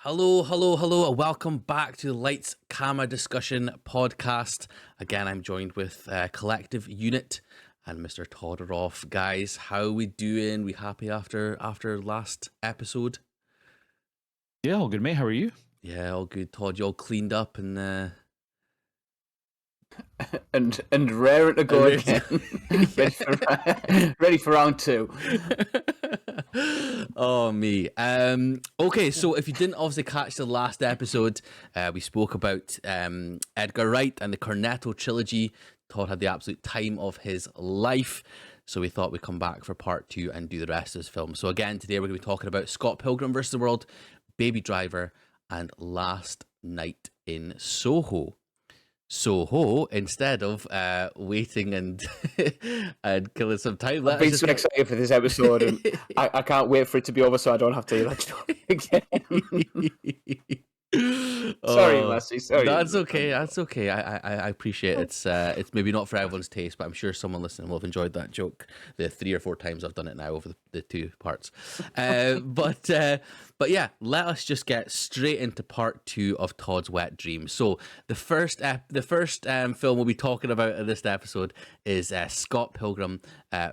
Hello, hello, hello, and welcome back to the Lights Camera Discussion podcast. Again, I'm joined with Collective Unit and Mr. Todoroff. Guys, how we doing? We happy after last episode? Yeah, all good, mate. How are you? Yeah, all good. Todd, you all cleaned up and and raring to go ready again. to- ready for round two. Oh me. Okay, so if you didn't obviously catch the last episode, we spoke about Edgar Wright and the Cornetto trilogy. Todd had the absolute time of his life, so we thought we'd come back for part two and do the rest of his film. So again, today we're going to be talking about Scott Pilgrim vs. the World, Baby Driver, and Last Night in Soho. Soho, instead of waiting and and killing some time. I've been so excited for this episode, and I can't wait for it to be over so I don't have to hear that story again. Sorry, Massey. Sorry. That's okay. That's okay. I appreciate it. It's maybe not for everyone's taste, but I'm sure someone listening will have enjoyed that joke the 3 or 4 times I've done it now over the 2 parts. But yeah, let us just get straight into part 2 of Todd's Wet Dream. So the first film we'll be talking about in this episode is Scott Pilgrim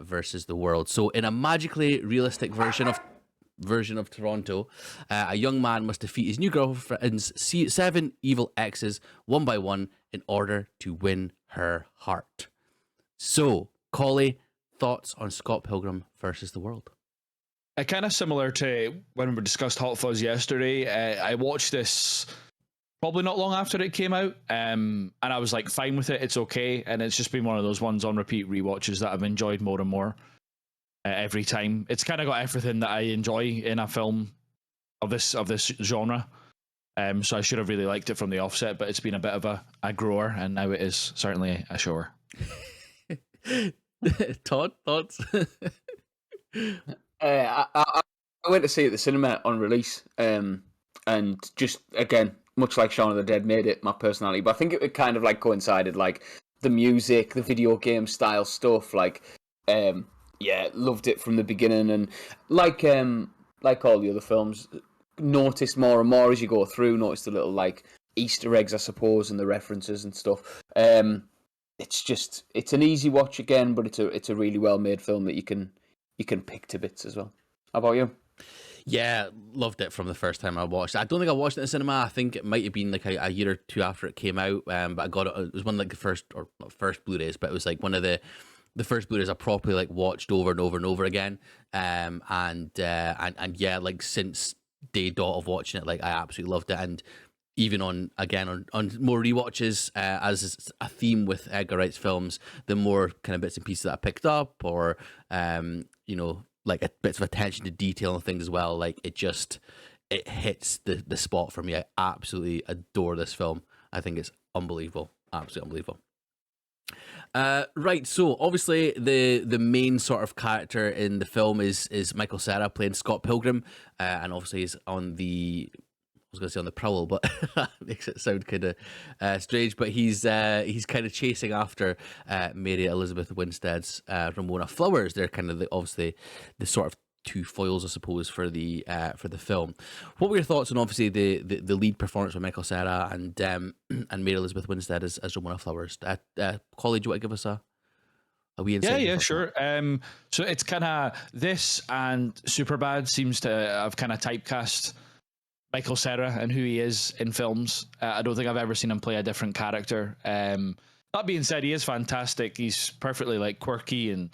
versus the World. So in a magically realistic version of Toronto, a young man must defeat his new girlfriend's 7 evil exes one by one in order to win her heart. So, Collie, thoughts on Scott Pilgrim versus the World? Kind of similar to when we discussed Hot Fuzz yesterday. I watched this probably not long after it came out, and I was like fine with it. It's okay, and it's just been one of those ones on repeat rewatches that I've enjoyed more and more. Every time. It's kind of got everything that I enjoy in a film of this genre. So I should have really liked it from the offset, but it's been a bit of a grower, and now it is certainly a shower. Todd, thoughts? I went to see it at the cinema on release, and just again, much like Shaun of the Dead, made it my personality. But I think it kind of like coincided, like the music, the video game style stuff, like. Yeah, loved it from the beginning, and like all the other films, noticed more and more as you go through. Noticed the little like Easter eggs, I suppose, and the references and stuff. It's an easy watch again, but it's a really well made film that you can pick to bits as well. How about you? Yeah, loved it from the first time I watched it. I don't think I watched it in the cinema. I think it might have been like a year or 2 after it came out. But I got it. It was one of like the first, or not first Blu-rays, but it was like one of the first Blu-rays I properly like watched over and over and over again. And yeah, like since day dot of watching it, like I absolutely loved it. And even on more rewatches, as is a theme with Edgar Wright's films, the more kind of bits and pieces that I picked up, or like bits of attention to detail and things as well, like it hits the spot for me. I absolutely adore this film. I think it's unbelievable, absolutely unbelievable. Right, so obviously the main sort of character in the film is Michael Cera playing Scott Pilgrim, and obviously he's on the, I was going to say on the prowl, but that makes it sound kind of strange. But he's kind of chasing after Mary Elizabeth Winstead's Ramona Flowers. They're kind of obviously the sort of 2 foils, I suppose, for the film. What were your thoughts on obviously the lead performance by Michael Cera and Mary Elizabeth Winstead as Ramona Flowers? Collie, do you want to give us a wee insight? Yeah, sure. So it's kind of this and Superbad seems to have kind of typecast Michael Cera and who he is in films. I don't think I've ever seen him play a different character. That being said, he is fantastic. He's perfectly like quirky and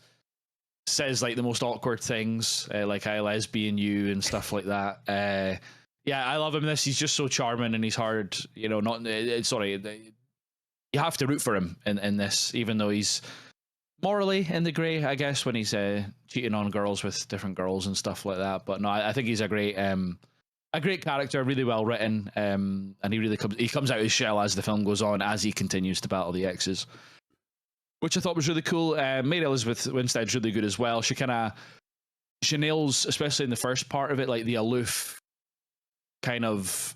says like the most awkward things, like I lesbian you and stuff like that. Yeah, I love him in this. He's just so charming, and he's hard, sorry, you have to root for him in this, even though he's morally in the grey, I guess, when he's cheating on girls with different girls and stuff like that. But no, I think he's a great character, really well written, and he really comes out of his shell as the film goes on, as he continues to battle the exes, which I thought was really cool. Mary Elizabeth Winstead's really good as well. She nails, especially in the first part of it, like the aloof kind of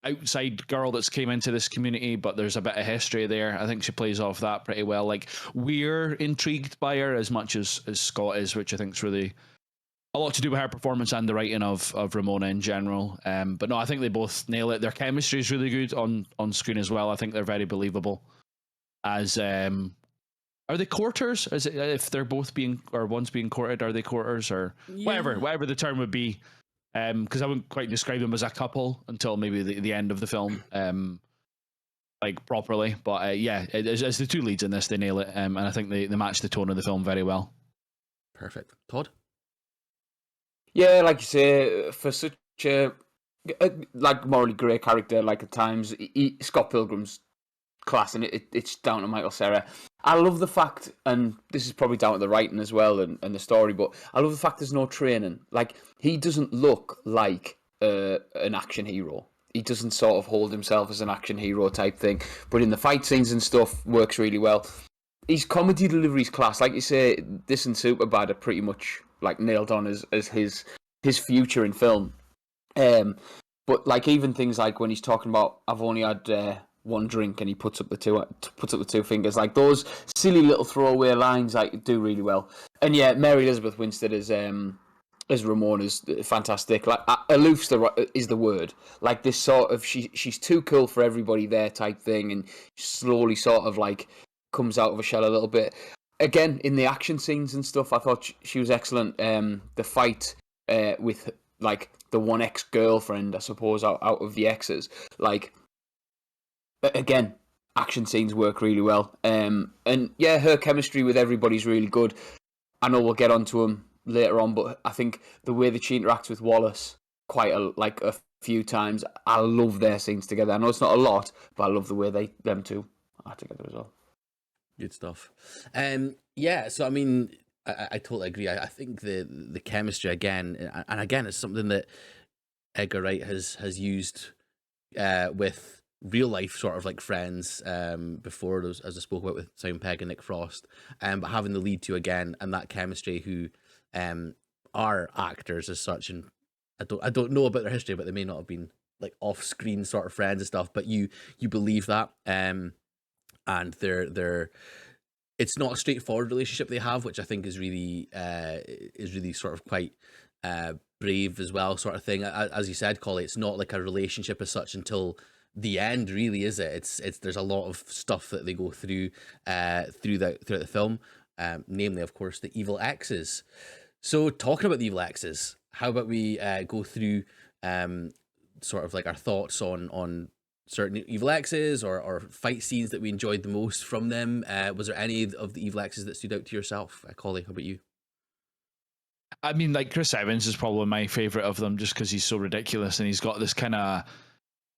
outside girl that's came into this community, but there's a bit of history there. I think she plays off that pretty well. Like, we're intrigued by her as much as Scott is, which I think is really a lot to do with her performance and the writing of Ramona in general. But no, I think they both nail it. Their chemistry is really good on screen as well. I think they're very believable. As are they courters? Is it if they're both being or one's being courted? Are they courters or whatever the term would be? Because I wouldn't quite describe them as a couple until maybe the end of the film, like properly. But yeah, as the two leads in this, they nail it, and I think they match the tone of the film very well. Perfect. Todd? Yeah, like you say, for such a like morally grey character, like at times, Scott Pilgrim's class, and it's down to Michael Cera. I love the fact, and this is probably down to the writing as well and the story, but I love the fact there's no training. Like, he doesn't look like an action hero. He doesn't sort of hold himself as an action hero type thing, but in the fight scenes and stuff, works really well. His comedy delivery's class. Like you say, this and Superbad are pretty much like nailed on as his future in film. But like even things like when he's talking about, I've only had one drink, and he puts up the two fingers. Like those silly little throwaway lines, like do really well. And yeah, Mary Elizabeth Winstead as Ramona is fantastic. Like aloof's is the word. Like this sort of she's too cool for everybody there type thing, and slowly sort of like comes out of a shell a little bit. Again, in the action scenes and stuff, I thought she was excellent. The fight with like the one ex-girlfriend, I suppose, out of the exes. Like, again, action scenes work really well. And yeah, her chemistry with everybody's really good. I know we'll get onto them later on, but I think the way that she interacts with Wallace quite a few times, I love their scenes together. I know it's not a lot, but I love the way them two are together as well. Good stuff. Yeah, so I mean, I totally agree. I think the chemistry again, and again, it's something that Edgar Wright has used with real life sort of like friends before, as I spoke about with Simon Pegg and Nick Frost, but having the lead two again and that chemistry, who are actors as such, and I don't know about their history, but they may not have been like off screen sort of friends and stuff, but you believe that, and they're it's not a straightforward relationship they have, which I think is really sort of quite brave as well, sort of thing. As you said, Collie, it's not like a relationship as such until the end, really, is it? It's there's a lot of stuff that they go through throughout the film, namely, of course, the evil exes. So, talking about the evil exes, how about we go through sort of like our thoughts on certain evil exes or fight scenes that we enjoyed the most from them. Was there any of the evil exes that stood out to yourself? Collie, how about you? I mean, like Chris Evans is probably my favorite of them, just because he's so ridiculous and he's got this kind of.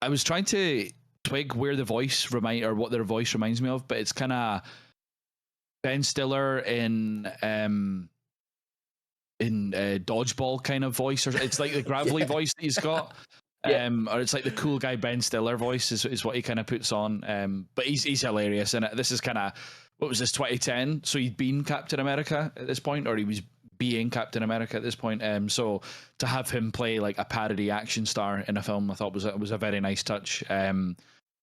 I was trying to twig where the voice what their voice reminds me of, but it's kind of Ben Stiller in Dodgeball kind of voice, or it's like the gravelly voice that he's got. Yeah. Or it's like the cool guy Ben Stiller voice is what he kind of puts on. But he's hilarious, and this is kind of, what was this, 2010? So he'd been Captain America at this point, or he was being Captain America at this point. So to have him play like a parody action star in a film, I thought was a very nice touch.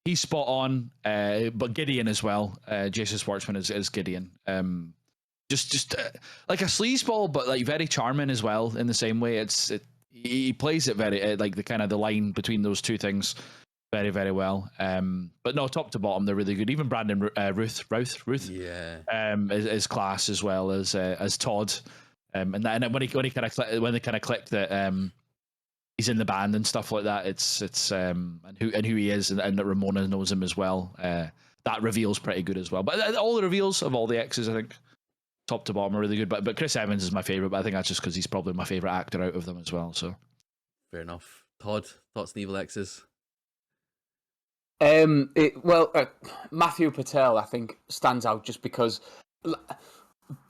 He's spot on, but Gideon as well. Jason Schwartzman is Gideon. Just like a sleazeball, but like very charming as well. In the same way, he plays it very like the kind of the line between those two things very, very well. But no, top to bottom, they're really good. Even Brandon Ruth, yeah, is class as well as Todd. And when they kind of click that he's in the band and stuff like that, it's and who he is, and that Ramona knows him as well. That reveal's pretty good as well. But all the reveals of all the exes, I think, top to bottom, are really good. But Chris Evans is my favorite. But I think that's just because he's probably my favorite actor out of them as well. So fair enough. Todd, thoughts on evil exes? Matthew Patel, I think, stands out just because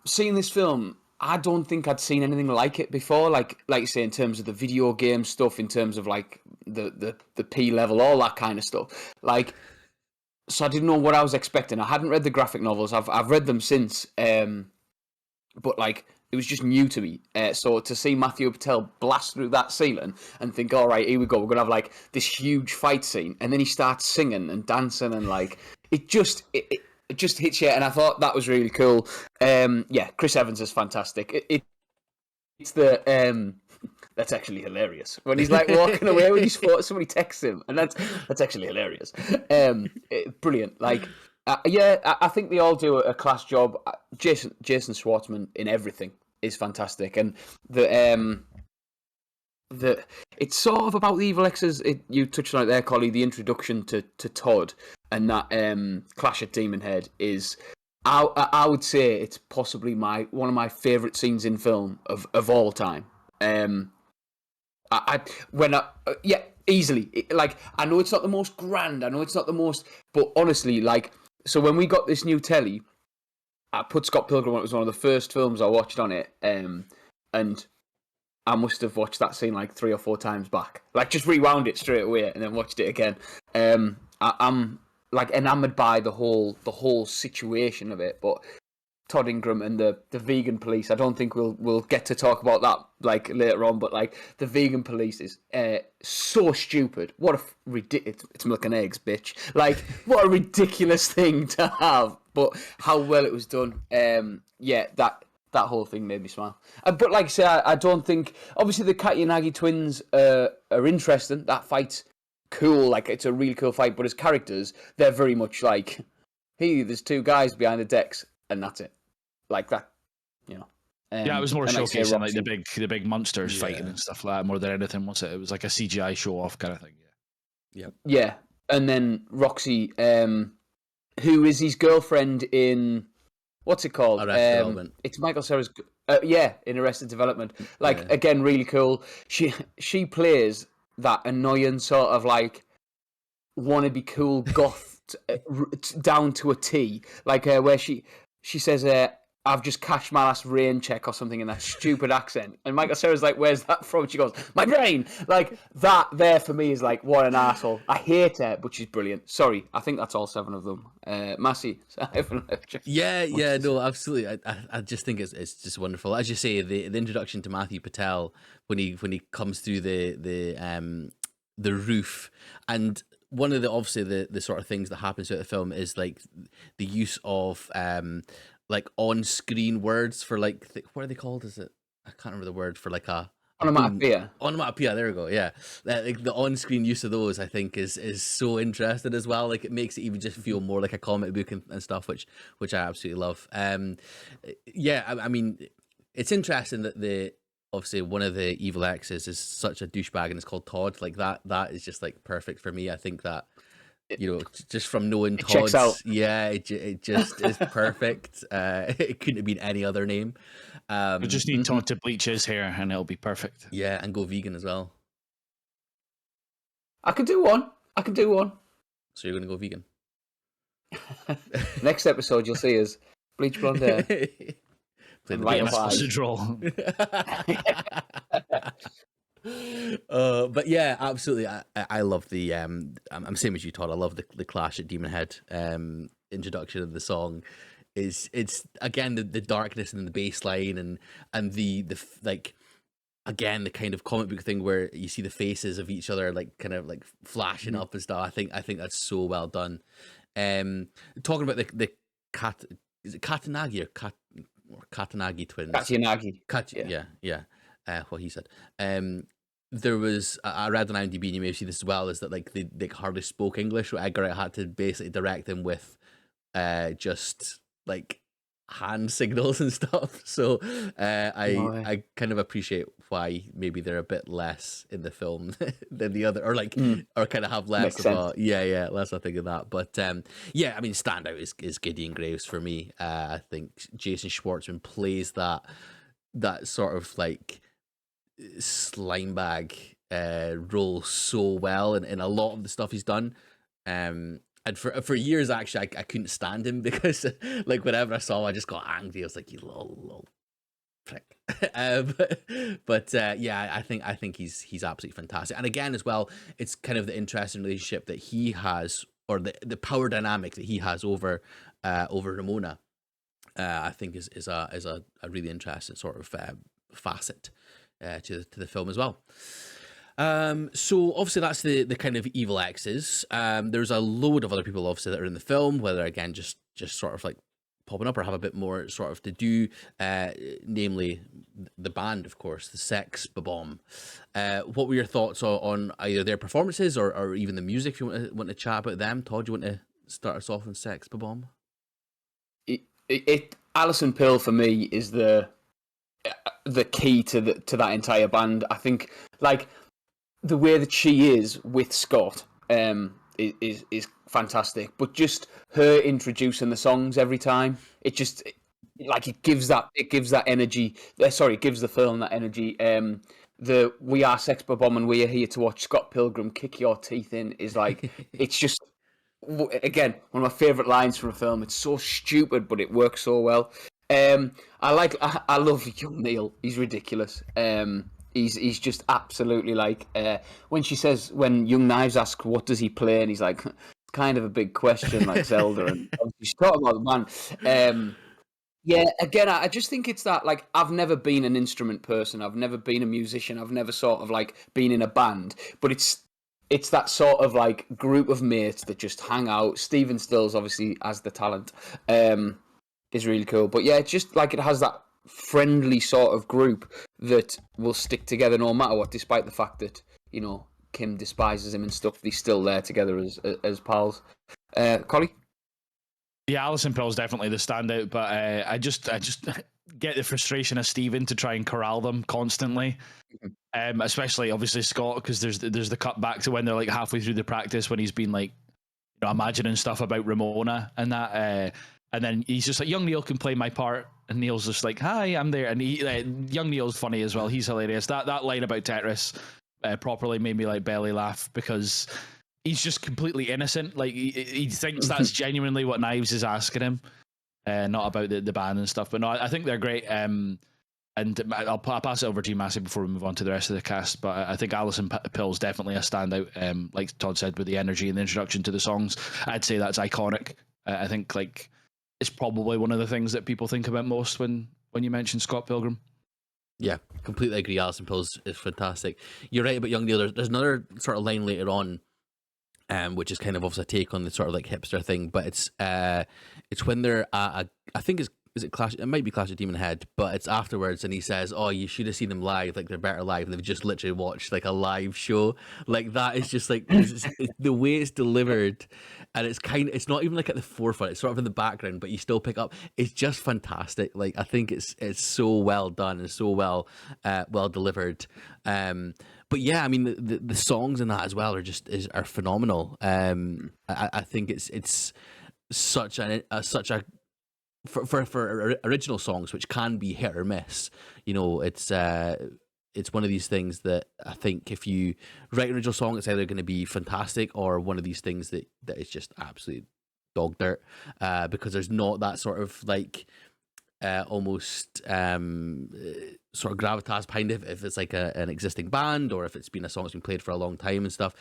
seeing this film, I don't think I'd seen anything like it before. Like you say, in terms of the video game stuff, in terms of like the P level, all that kind of stuff. Like, so I didn't know what I was expecting. I hadn't read the graphic novels. I've read them since, but like it was just new to me. So to see Matthew Patel blast through that ceiling and think, all right, here we go, we're gonna have like this huge fight scene, and then he starts singing and dancing, and like it just hits you. And I thought that was really cool. Chris Evans is fantastic. it's the that's actually hilarious when he's like walking away when he's fought, somebody texts him, and that's actually hilarious. Brilliant. Like, I think they all do a class job. Jason Schwartzman in everything is fantastic, and the it's sort of about the evil exes. You touched on it there, Collie. The introduction to Todd and that clash at Demon Head is, I would say, it's possibly one of my favourite scenes in film of all time. Easily. Like, I know it's not the most grand. I know it's not the most, but honestly, like, so when we got this new telly, I put Scott Pilgrim on. It was one of the first films I watched on it, and I must have watched that scene like 3 or 4 times back. Like, just rewound it straight away and then watched it again. I'm like enamored by the whole situation of it. But Todd Ingram and the vegan police, I don't think we'll get to talk about that like later on. But like, the vegan police is so stupid. What a ridiculous! It's milk and eggs, bitch. Like, what a ridiculous thing to have. But how well it was done. That whole thing made me smile. But like I say, I don't think... Obviously, the Katyanagi twins are interesting. That fight's cool. Like, it's a really cool fight. But as characters, they're very much like, hey, there's 2 guys behind the decks, and that's it. Like that, you know. Yeah, it was more showcasing like the big monsters Yeah. fighting and stuff like that more than anything, was it? It was like a CGI show-off kind of thing. Yeah. And then Roxy, who is his girlfriend in... What's it called? Arrested Development. It's Michael Cera's... in Arrested Development. Like, again, really cool. She plays that annoying sort of, like, wannabe cool goth down to a T. Like, where she says, I've just cashed my last rain check or something in that stupid accent. And Michael Cera's like, where's that from? She goes, my brain! Like, that there for me is like, what an asshole. I hate her, but she's brilliant. Sorry, I think that's all 7 of them. Massey. Yeah, no, absolutely. I just think it's just wonderful. As you say, the introduction to Matthew Patel when he comes through the roof, and one of the obviously the sort of things that happens throughout the film is like the use of like on-screen words for like what are they called? Is it? I can't remember the word for like a Onomatopoeia. Onomatopoeia. There we go. Yeah, like the on-screen use of those, I think, is so interesting as well. Like, it makes it even just feel more like a comic book and stuff, which I absolutely love. I mean, it's interesting that obviously one of the evil exes is such a douchebag and it's called Todd. Like that is just like perfect for me. I think that, you know, just from knowing Todd's, checks out. yeah, it just is perfect. It couldn't have been any other name. We just need Todd to bleach his hair and it'll be perfect. Yeah, and go vegan as well. I can do one. So you're gonna go vegan? Next episode, you'll see us bleach blonde hair. Play the Right game. Sausage roll. But yeah, absolutely. I love the I'm same as you, Todd. I love the Clash at Demon Head introduction of the song. It's again the darkness and the bass line and the like, again, the kind of comic book thing where you see the faces of each other like kind of like flashing up and stuff. I think that's so well done. Talking about the is it Katanagi or Katanagi twins? Katyanagi. Yeah. What he said. There was, I read on IMDb, and you may have seen this as well, is that like they hardly spoke English. So Edgar Wright had to basically direct them with just like hand signals and stuff. So I kind of appreciate why maybe they're a bit less in the film than the other, or like or kind of have less Makes of a less I think of that. But I mean, standout is Gideon Graves for me. I think Jason Schwartzman plays that sort of like slime bag role so well, and in a lot of the stuff he's done. And for years, actually, I couldn't stand him because, like, whenever I saw him, I just got angry. I was like, "You little prick." I think he's absolutely fantastic. And again, as well, it's kind of the interesting relationship that he has, or the power dynamic that he has over Ramona. I think is a really interesting sort of facet to the film as well. So obviously that's the kind of evil exes. There's a load of other people obviously that are in the film, whether again just sort of like popping up or have a bit more sort of to do, namely the band, of course, the Sex Bomb. What were your thoughts on either their performances or even the music? If you want to chat about them, Todd, you want to start us off on Sex Bomb? Alison Pill for me is the key to that entire band. I think like the way that she is with Scott is fantastic, but just her introducing the songs every time, it just it gives that energy. Sorry, it gives the film that energy. The "We Are Sex Bomb and we are here to watch Scott Pilgrim kick your teeth in" is like it's just. Again, one of my favourite lines from a film. It's so stupid, but it works so well. I love young Neil. He's ridiculous. He's just absolutely like when she says, when Young Knives asks what does he play, and he's like, it's kind of a big question, like Zelda, and she's talking about the man. Yeah, again, I just think it's that, like, I've never been an instrument person. I've never been a musician. I've never sort of like been in a band, but it's that sort of like group of mates that just hang out. Stephen Stills obviously has the talent, is really cool. But yeah, it's just like it has that friendly sort of group that will stick together no matter what, despite the fact that, you know, Kim despises him and stuff. They're still there together as pals. Collie? Yeah, Alison Pill's definitely the standout, but I just get the frustration of Stephen to try and corral them constantly. Especially obviously Scott, because there's the cut back to when they're like halfway through the practice when he's been like, you know, imagining stuff about Ramona and that, and then he's just like, young Neil can play my part, and Neil's just like, hi, I'm there, and young Neil's funny as well. He's hilarious. That line about Tetris properly made me like belly laugh, because he's just completely innocent. Like he thinks that's genuinely what Knives is asking him, not about the band and stuff. But no, I think they're great. And I'll pass it over to you, Massey, before we move on to the rest of the cast. But I think Alison Pill's definitely a standout. Like Todd said, with the energy and the introduction to the songs, I'd say that's iconic. I think like it's probably one of the things that people think about most when you mention Scott Pilgrim. Yeah, completely agree. Alison Pill is fantastic. You're right about Young Neil. There's another sort of line later on, which is kind of obviously a take on the sort of like hipster thing, but it's when they're at I think is it Clash? It might be Clash of Demon Head, but it's afterwards, and he says, "Oh, you should have seen them live. Like they're better live." And they've just literally watched like a live show. Like that is just like it's the way it's delivered, and it's not even like at the forefront. It's sort of in the background, but you still pick up. It's just fantastic. Like I think it's so well done and so well delivered. But yeah, I mean the songs in that as well are phenomenal. I think it's such a for original songs, which can be hit or miss. You know, it's one of these things that I think if you write an original song, it's either going to be fantastic or one of these things that is just absolute dog dirt, because there's not that sort of like almost sort of gravitas behind it if it's like an existing band, or if it's been a song that's been played for a long time and stuff.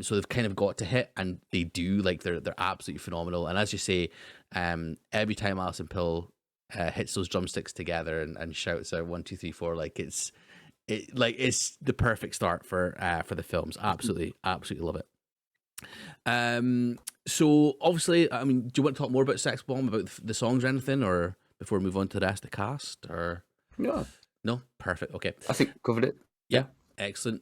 So they've kind of got to hit, and they do. Like they're absolutely phenomenal. And as you say, every time Alison Pill hits those drumsticks together and shouts out 1, 2, 3, 4, like it's the perfect start for the films. Absolutely love it. So obviously, I mean, do you want to talk more about Sex Bomb, about the songs or anything, or before we move on to the rest of the cast? Or no, perfect. Okay, I think covered it. Yeah, excellent.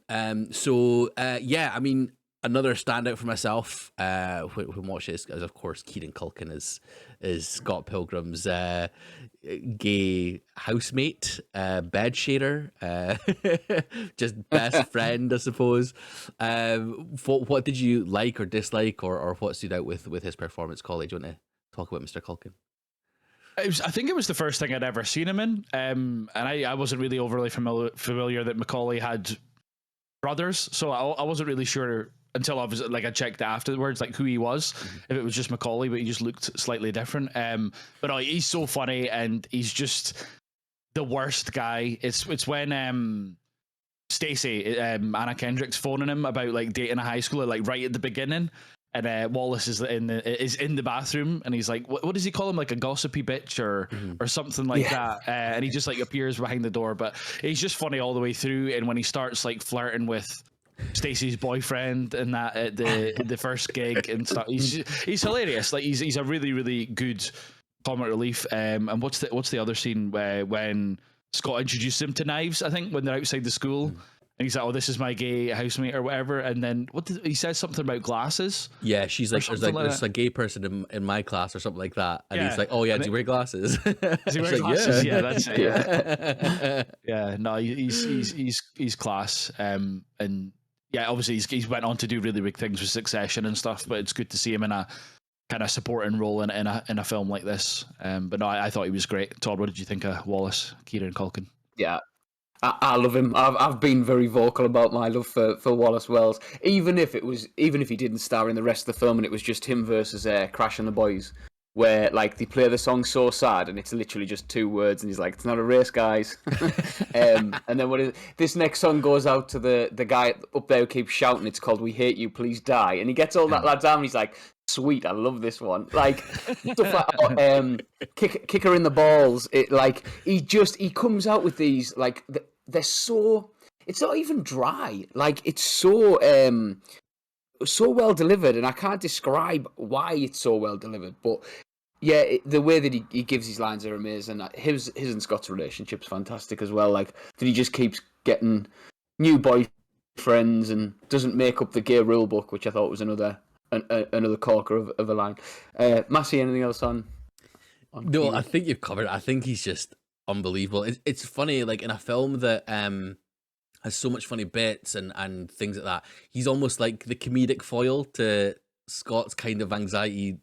So yeah, I mean, another standout for myself when watching this is of course Kieran Culkin is Scott Pilgrim's gay housemate, bed shader, just best friend, I suppose. What did you like or dislike, or what stood out with his performance? Collie, do you want to talk about Mr. Culkin? I think it was the first thing I'd ever seen him in, and I wasn't really overly familiar that Macaulay had brothers, so I wasn't really sure until I checked afterwards, like who he was, if it was just Macaulay, but he just looked slightly different. But he's so funny, and he's just the worst guy. It's when Stacey, Anna Kendrick's phoning him about like dating a high schooler, like right at the beginning. And Wallace is in the bathroom, and he's like, what does he call him? Like a gossipy bitch or something like that. And he just like appears behind the door, but he's just funny all the way through. And when he starts like flirting with Stacey's boyfriend and that at the first gig and stuff, he's hilarious. Like he's a really, really good comic relief. And what's the other scene where when Scott introduces him to knives? I think when they're outside the school. And he's like, "Oh, this is my gay housemate or whatever." And then he says something about glasses. Yeah, she's like, there's that. a gay person in my class or something like that, and Yeah. he's like, "Oh yeah, do you wear glasses?" Does he wear She's like, glasses? Yeah, that's it. yeah. Yeah, no, he's class. And yeah, obviously he's went on to do really big things with Succession and stuff. But it's good to see him in a kind of supporting role in a film like this. But no, I thought he was great. Todd, what did you think of Wallace, Kieran Culkin? Yeah, I love him. I've been very vocal about my love for Wallace Wells, even if he didn't star in the rest of the film and it was just him versus Crash and the Boys, where like they play the song "So Sad" and it's literally just 2 words, and he's like, "It's not a race, guys." And then this next song goes out to the guy up there who keeps shouting. It's called "We Hate You, Please Die," and he gets all that lads down. And he's like, "Sweet, I love this one." Like stuff like kick her in the balls. It like he comes out with these like they're so. It's not even dry. Like it's so well delivered, and I can't describe why it's so well delivered, but yeah, the way that he gives his lines are amazing. His and Scott's relationship's fantastic as well. Like that he just keeps getting new boyfriends and doesn't make up the gay rule book, which I thought was another corker of a line. Massey, anything else on No, Kieran? I think you've covered it. I think he's just unbelievable. It's funny, like in a film that has so much funny bits and things like that. He's almost like the comedic foil to Scott's kind of anxiety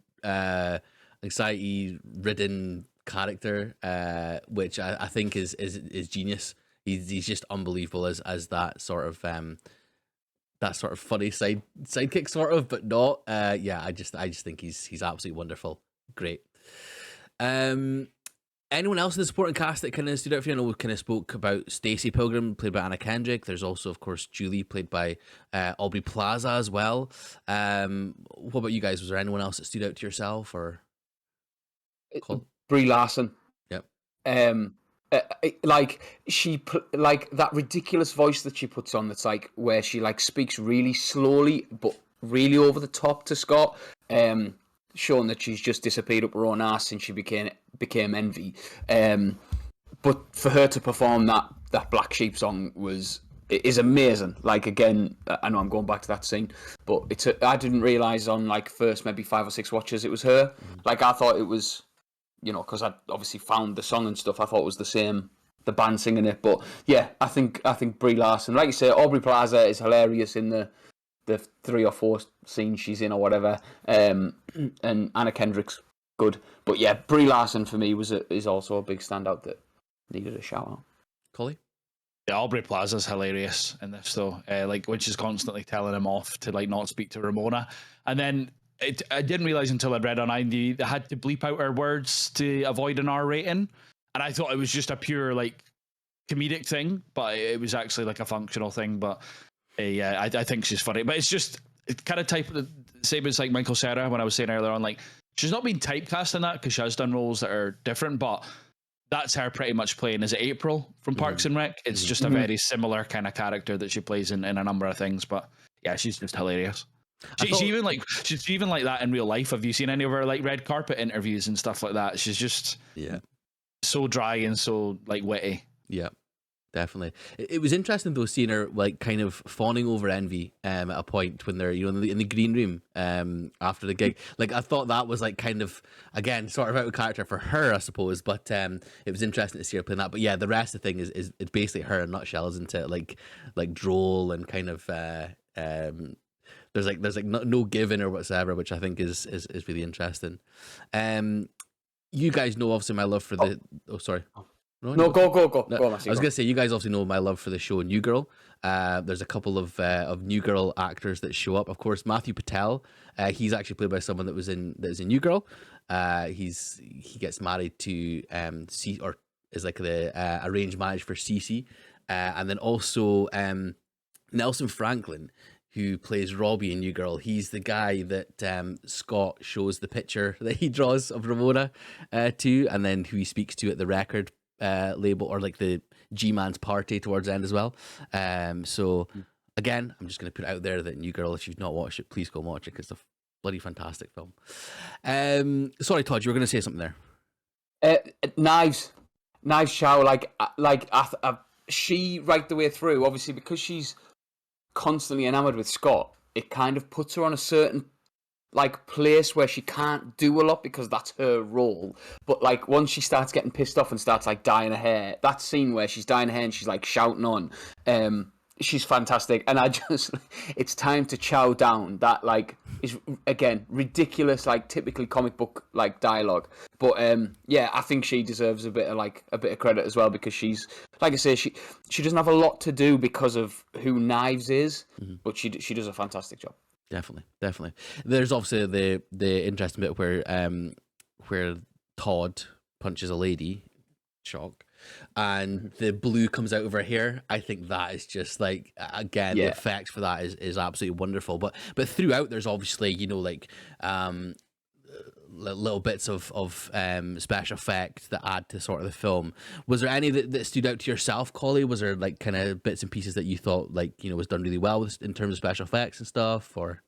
ridden character, which I think is genius. He's just unbelievable as that sort of funny sidekick sort of, but not. Yeah, I just think he's absolutely wonderful. Great. Anyone else in the supporting cast that kind of stood out for you? I know we kind of spoke about Stacey Pilgrim, played by Anna Kendrick. There's also, of course, Julie, played by Aubrey Plaza as well. What about you guys? Was there anyone else that stood out to yourself? Or Brie Larson. Yep. Like like that ridiculous voice that she puts on. That's like where she like speaks really slowly but really over the top to Scott. Showing that she's just disappeared up her own ass since she became Envy. But for her to perform that Black Sheep song is amazing. Like again, I know I'm going back to that scene, but I didn't realize on like first maybe 5 or 6 watches it was her. Like I thought it was, because I obviously found the song and stuff. I thought it was the band singing it. But yeah, I think Brie Larson, like you say, Aubrey Plaza is hilarious in the 3 or 4 scenes she's in or whatever, and Anna Kendrick's good, but yeah, Brie Larson for me is also a big standout that needed a shout out. Collie? Yeah, Aubrey Plaza's hilarious in this though, like when she's constantly telling him off to like not speak to Ramona, and then I didn't realize until I read on IMDb they had to bleep out her words to avoid an R rating, and I thought it was just a pure like comedic thing, but it was actually like a functional thing. But yeah, I think she's funny, but it's kind of the same as like Michael Cera when I was saying earlier on, like she's not been typecast in that because she has done roles that are different, but that's her pretty much playing as April from Parks and Rec. It's just a very similar kind of character that she plays in a number of things, but yeah, she's just hilarious. She's even like that in real life. Have you seen any of her like red carpet interviews and stuff like that? She's just so dry and so like witty. Yeah. Definitely. It was interesting though seeing her like kind of fawning over Envy at a point when they're in the green room after the gig. Like I thought that was like kind of again sort of out of character for her, I suppose. But it was interesting to see her playing that. But yeah, the rest of the thing is it's basically her in a nutshell, isn't it? Like droll and kind of there's no giving or whatsoever, which I think is really interesting. You guys know obviously my love for the sorry. No, go. No, I was gonna say you guys obviously know my love for the show New Girl. There's a couple of New Girl actors that show up. Of course, Matthew Patel. He's actually played by someone that was in New Girl. He gets married to or is like the arranged marriage for Cece, and then also Nelson Franklin, who plays Robbie in New Girl. He's the guy that Scott shows the picture that he draws of Ramona to, and then who he speaks to at the record label or like the G-Man's party towards the end as well. So again, I'm just going to put it out there that New Girl, if you've not watched it, please go and watch it because it's a bloody fantastic film. Sorry, Todd, you were going to say something there. Uh, Knives, Chow, she right the way through. Obviously, because she's constantly enamored with Scott, it kind of puts her on a certain like place where she can't do a lot because that's her role. But like once she starts getting pissed off and starts like dyeing her hair, that scene where she's dyeing her hair and she's like shouting on, she's fantastic. And I just, it's time to chow down. That like is again ridiculous, like typically comic book like dialogue. But yeah, I think she deserves a bit of credit as well because she's like I say, she doesn't have a lot to do because of who Knives is, but she does a fantastic job. Definitely. There's obviously the interesting bit where Todd punches a lady, shock, and the blue comes out of her hair. I think that is just like again the effect for that is absolutely wonderful. But throughout there's obviously like little bits of special effects that add to sort of the film. Was there any that stood out to yourself, Collie? Was there like kind of bits and pieces that you thought like was done really well with, in terms of special effects and stuff? Or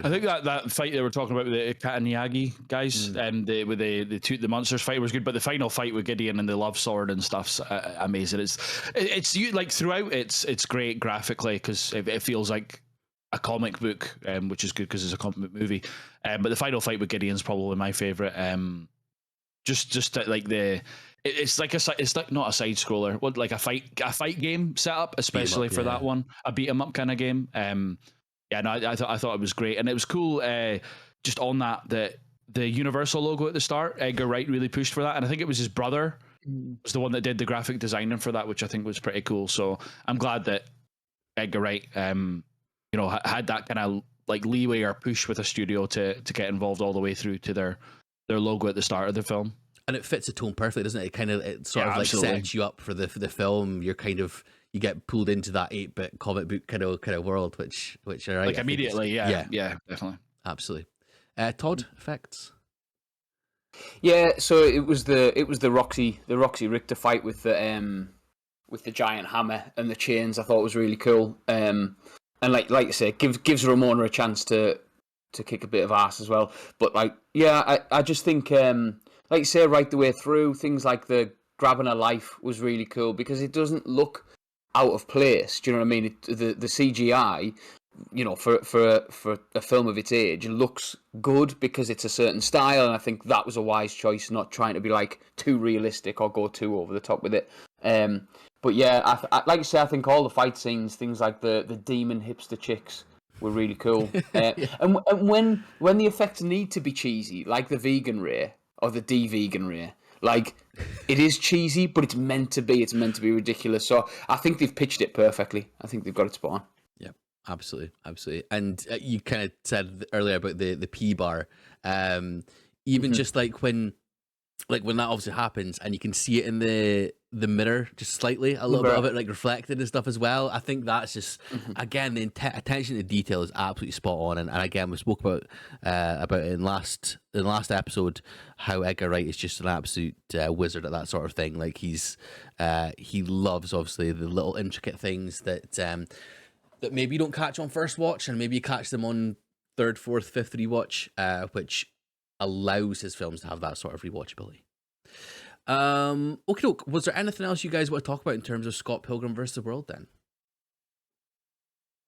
I think that fight they were talking about with the Kataniyagi guys, with the monsters fight was good, but the final fight with Gideon and the love sword and stuff's amazing. It's you like throughout it's great graphically because it feels like a comic book, which is good because it's a comic book movie. But the final fight with Gideon's probably my favorite. Just like it's like not a side scroller, what like a fight game setup, especially for that one, a beat 'em up kind of game. Yeah, no, I thought it was great, and it was cool. Just on that, the Universal logo at the start, Edgar Wright really pushed for that, and I think it was his brother was the one that did the graphic designing for that, which I think was pretty cool. So I'm glad that Edgar Wright, had that kind of like leeway or push with a studio to get involved all the way through to their logo at the start of the film. And it fits the tone perfectly, doesn't it? It sort of like absolutely. sets you up for the film. You get pulled into that 8-bit comic book kind of world, which are right, like immediately, yeah, definitely, absolutely. Todd, effects. Yeah, so it was the Roxy Richter fight with the giant hammer and the chains. I thought was really cool. And like you say, gives Ramona a chance to kick a bit of ass as well. But like, yeah, I just think like you say, right the way through, things like the grabbing a life was really cool because it doesn't look out of place. Do you know what I mean? The CGI, for a film of its age, looks good because it's a certain style, and I think that was a wise choice, not trying to be like too realistic or go too over the top with it. But yeah, like you say, I think all the fight scenes, things like the demon hipster chicks, were really cool. And when the effects need to be cheesy, like the vegan Ray or the de-vegan Ray, like it is cheesy, but it's meant to be. It's meant to be ridiculous. So I think they've pitched it perfectly. I think they've got it spot on. Yeah, absolutely. And you kind of said earlier about the P bar. Even just like when that obviously happens, and you can see it in the mirror just slightly, a little bit of it like reflected and stuff as well. I think that's just again the attention to detail is absolutely spot on. And again, we spoke about it in the last episode how Edgar Wright is just an absolute wizard at that sort of thing. Like he loves obviously the little intricate things that maybe you don't catch on first watch, and maybe you catch them on third, fourth, fifth rewatch, which allows his films to have that sort of rewatchability. Okay, was there anything else you guys want to talk about in terms of Scott Pilgrim versus the World then?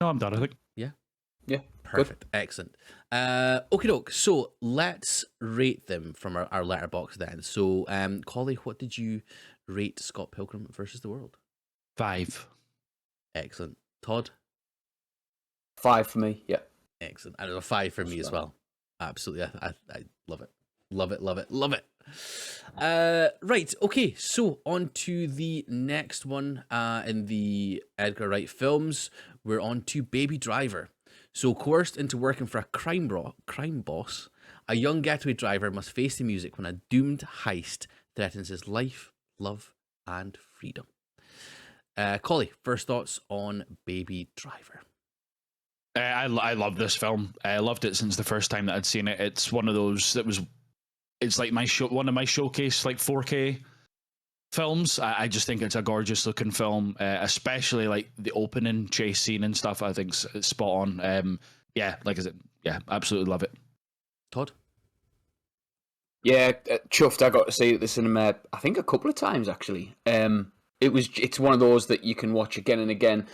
No, I'm done, I think. Yeah. Perfect. Good. Excellent. Okay, so let's rate them from our letterbox then. So, Collie, what did you rate Scott Pilgrim versus the World? 5. Excellent. Todd? 5 for me, yeah. Excellent. And a 5 for me as well. Absolutely. I love it. Love it. Right. Okay. So on to the next one in the Edgar Wright films. We're on to Baby Driver. So coerced into working for a crime boss, a young getaway driver must face the music when a doomed heist threatens his life, love, and freedom. Collie, first thoughts on Baby Driver. I love this film. I loved it since the first time that I'd seen it. It's one of those it's like one of my showcase like 4K films. I just think it's a gorgeous looking film, especially like the opening chase scene and stuff. I think it's spot on. Yeah, like I said, yeah, absolutely love it. Todd? Yeah, chuffed. I got to see it at the cinema. I think a couple of times actually. It's one of those that you can watch again and again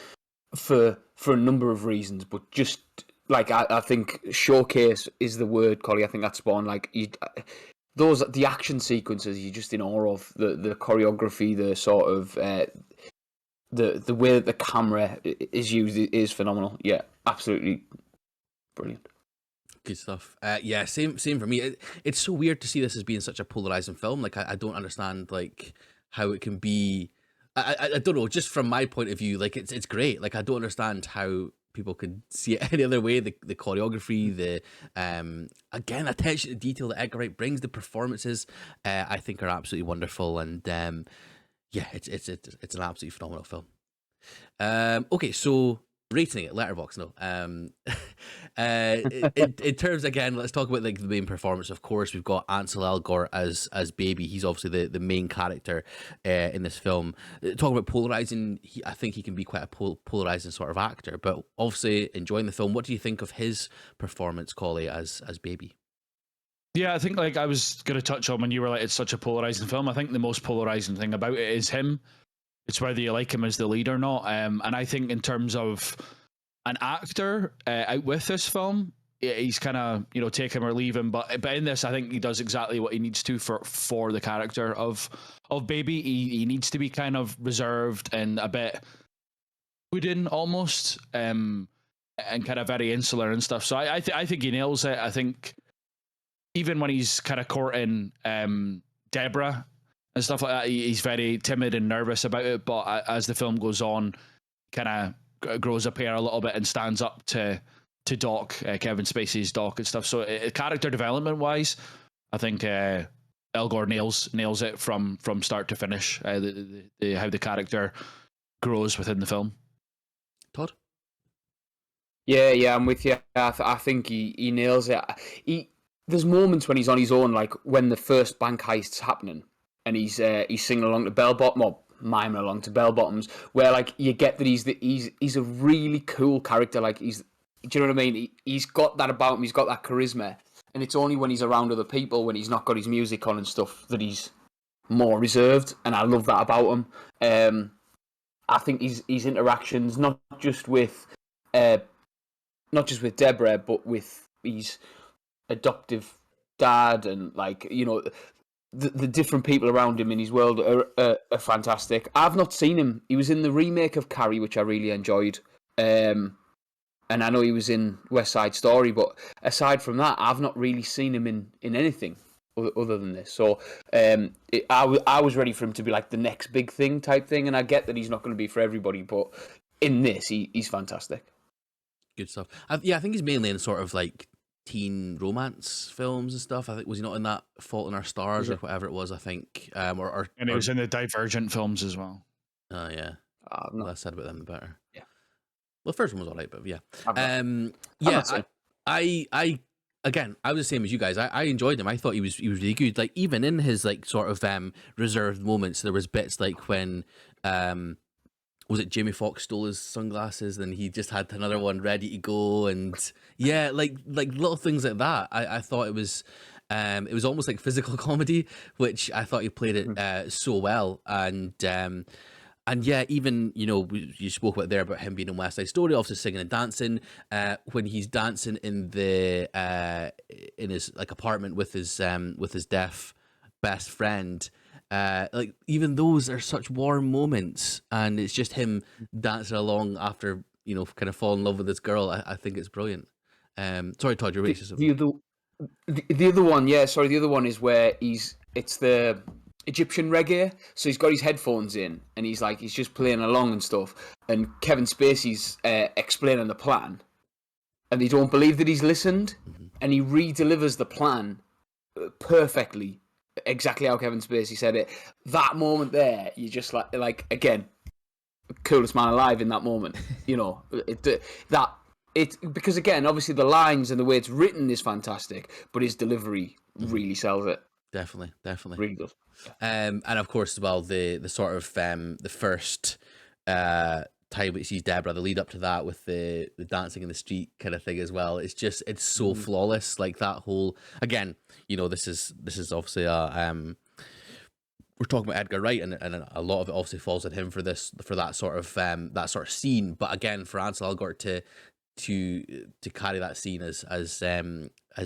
for a number of reasons, but just like I think showcase is the word, Collie. I think that's spawned like the action sequences you're just in awe of, the choreography, the sort of the way that the camera is used is phenomenal. Yeah, absolutely brilliant. Good stuff. Yeah, same for me. It's so weird to see this as being such a polarizing film. Like I don't understand like how it can be. I don't know. Just from my point of view, like it's great. Like I don't understand how people could see it any other way. The choreography, the again attention to detail that Edgar Wright brings, the performances, I think are absolutely wonderful. And yeah, it's an absolutely phenomenal film. Okay, so rating it, letterbox. No. In terms again, let's talk about like the main performance. Of course, we've got Ansel Elgort as Baby. He's obviously the main character in this film. Talking about polarizing, I think he can be quite a polarizing sort of actor. But obviously, enjoying the film. What do you think of his performance, Collie, as Baby? Yeah, I think like I was going to touch on when you were like, it's such a polarizing film. I think the most polarizing thing about it is him. It's whether you like him as the lead or not. And I think in terms of an actor out with this film, he's kind of take him or leave him. But in this, I think he does exactly what he needs to for the character of Baby. He needs to be kind of reserved and a bit wooden almost, and kind of very insular and stuff. So I think he nails it. I think even when he's kind of courting Deborah and stuff like that, he's very timid and nervous about it. But as the film goes on, kind of grows a pair a little bit and stands up to Doc, Kevin Spacey's Doc and stuff. So character development wise, I think Elgort nails it from start to finish. How the character grows within the film. Todd? Yeah, I'm with you. I think he nails it. There's moments when he's on his own, like when the first bank heist's happening, and he's singing along to bell bottom or miming along to bell bottoms, where like you get that he's a really cool character. Like do you know what I mean? He's got that about him. He's got that charisma, and it's only when he's around other people, when he's not got his music on and stuff, that he's more reserved. And I love that about him. I think his interactions, not just with Deborah, but with his adoptive dad, and like the different people around him in his world are fantastic. I've not seen him. He was in the remake of Carrie, which I really enjoyed, and I know he was in West Side Story. But aside from that, I've not really seen him in anything other than this. So I was ready for him to be like the next big thing type thing, and I get that he's not going to be for everybody, but in this, he's fantastic. Good stuff. I think he's mainly in sort of like teen romance films and stuff. I think, was he not in that Fault in Our Stars or whatever it was? I think, and he was in the Divergent films as well. Oh yeah, the less said about them, the better. Yeah. Well, the first one was alright, but yeah, I again, I was the same as you guys. I enjoyed him. I thought he was really good. Like even in his like sort of reserved moments, there was bits like when was it Jamie Foxx stole his sunglasses and he just had another one ready to go, and yeah, like little things like that. I thought it was almost like physical comedy, which I thought he played it so well. And yeah, even you spoke about there about him being in West Side Story, obviously singing and dancing. When he's dancing in his like apartment with his deaf best friend. Like even those are such warm moments, and it's just him dancing along after kind of fall in love with this girl. I think it's brilliant. Sorry, Todd, you're racist. The other one, yeah, sorry, the other one is where it's the Egyptian reggae, so he's got his headphones in and he's just playing along and stuff, and Kevin Spacey's explaining the plan, and they don't believe that he's listened, and he re-delivers the plan perfectly. Exactly how Kevin Spacey said it. That moment there, you just like again, coolest man alive in that moment. Because again, obviously the lines and the way it's written is fantastic, but his delivery really sells it. Definitely. Really does. And of course as well the sort of the first time we see Deborah, the lead up to that with the dancing in the street kind of thing as well. It's just, it's so flawless. Like that whole, again, this is obviously we're talking about Edgar Wright, and a lot of it obviously falls on him for that sort of scene. But again, for Ansel Elgort to carry that scene as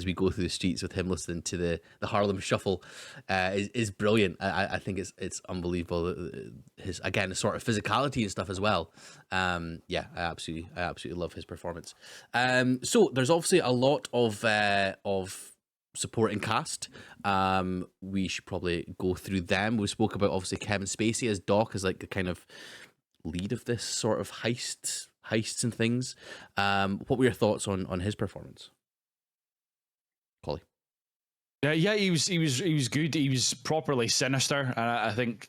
we go through the streets with him listening to the Harlem Shuffle is brilliant. I think it's unbelievable. His sort of physicality and stuff as well. I absolutely love his performance. So there's obviously a lot of supporting cast. We should probably go through them. We spoke about obviously Kevin Spacey as Doc, as like the kind of lead of this sort of heists and things. What were your thoughts on his performance, Collie? Yeah, he was good. He was properly sinister, and I think.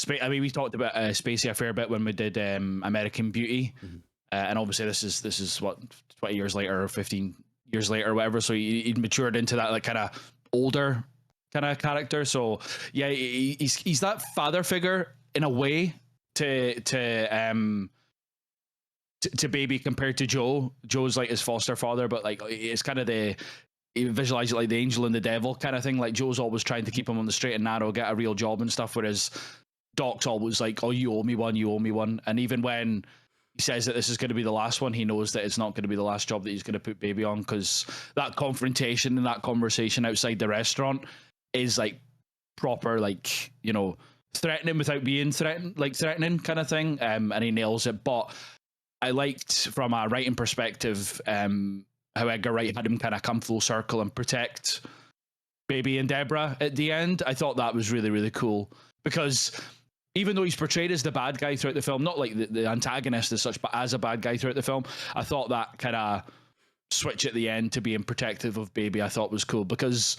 We talked about Spacey a fair bit when we did American Beauty, and obviously this is what 20 years later or 15 years later or whatever. So he'd matured into that like kind of older kind of character. So yeah, he's that father figure in a way to Baby compared to Joe. Joe's like his foster father, but like it's kind of you visualize it like the angel and the devil kind of thing. Like Joe's always trying to keep him on the straight and narrow, get a real job and stuff, whereas Doc's always like, oh, you owe me one. And even when he says that this is going to be the last one, he knows that it's not going to be the last job that he's going to put Baby on, because that confrontation and that conversation outside the restaurant is like proper, like, threatening without being threatening kind of thing. And he nails it. But I liked, from a writing perspective, how Edgar Wright had him kind of come full circle and protect Baby and Deborah at the end. I thought that was really, really cool, because even though he's portrayed as the bad guy throughout the film, not like the antagonist as such, but as a bad guy throughout the film, I thought that kind of switch at the end to being protective of Baby, I thought was cool, because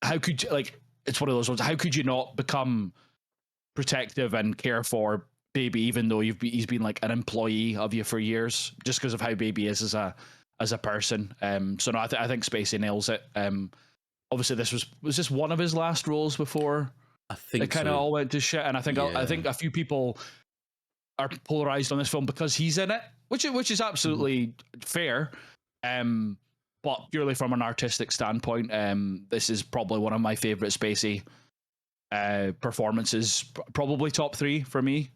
how could you, like, it's one of those ones, how could you not become protective and care for Baby, even though he's been like an employee of you for years, just because of how Baby is as a person. So no, I think Spacey nails it. Obviously was this one of his last roles before I think it kind of all went to shit, and I think a few people are polarized on this film because he's in it, which is absolutely fair. But purely from an artistic standpoint, this is probably one of my favorite Spacey performances, probably top 3 for me,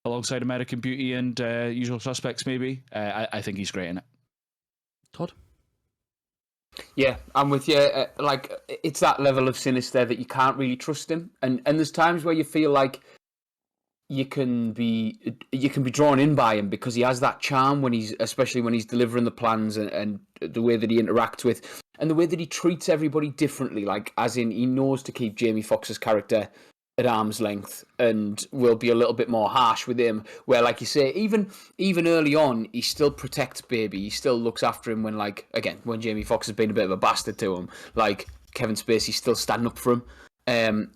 alongside American Beauty and Usual Suspects. Maybe I think he's great in it. Todd? Yeah, I'm with you. Like, it's that level of sinister that you can't really trust him, and there's times where you feel like you can be drawn in by him because he has that charm especially when he's delivering the plans, and the way that he interacts with, and the way that he treats everybody differently. Like, as in, he knows to keep Jamie Foxx's character at arm's length and will be a little bit more harsh with him, where, like you say, even early on, he still protects Baby. He still looks after him when, like, again, when Jamie Foxx has been a bit of a bastard to him, like, Kevin Spacey's still standing up for him, and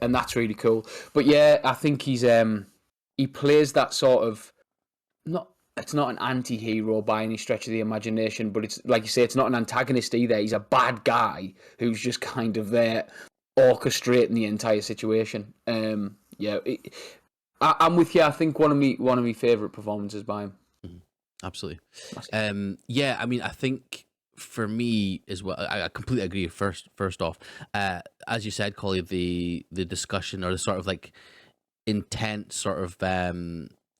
that's really cool. But yeah, I think he plays that sort of, it's not an anti-hero by any stretch of the imagination, but it's, like you say, it's not an antagonist either. He's a bad guy who's just kind of there orchestrating the entire situation. I'm with you. I think one of my favorite performances by him. Absolutely. I mean, I think for me as well, I completely agree. First off, as you said, Collie, the discussion, or the sort of like intense sort of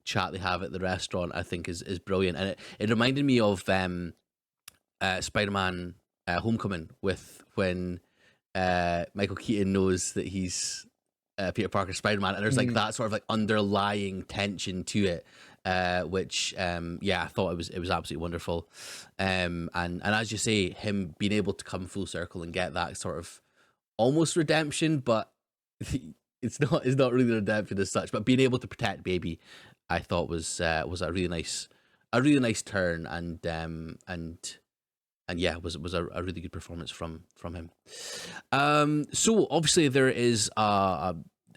chat they have at the restaurant, I think is brilliant, and it reminded me of Spider-Man Homecoming, with when Michael Keaton knows that he's Peter Parker Spider-Man, and there's like that sort of like underlying tension to it, which I thought it was absolutely wonderful. And as you say, him being able to come full circle and get that sort of almost redemption, but it's not really redemption as such, but being able to protect Baby, I thought was a really nice turn, and yeah, was a really good performance from him. So obviously there is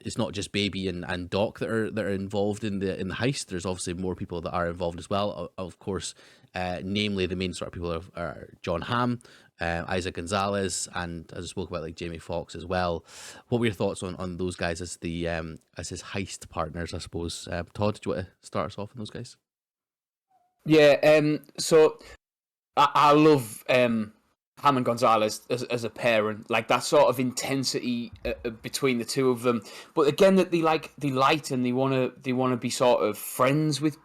it's not just Baby and Doc that are involved in the heist. There's obviously more people that are involved as well. Of course, namely the main sort of people are John Hamm, Isaac Gonzalez, and as I spoke about, like Jamie Foxx as well. What were your thoughts on those guys as his heist partners, I suppose? Todd, do you want to start us off on those guys? Yeah. So I love Hammond Gonzalez as a parent, like that sort of intensity between the two of them. But again, that they light and they wanna be sort of friends with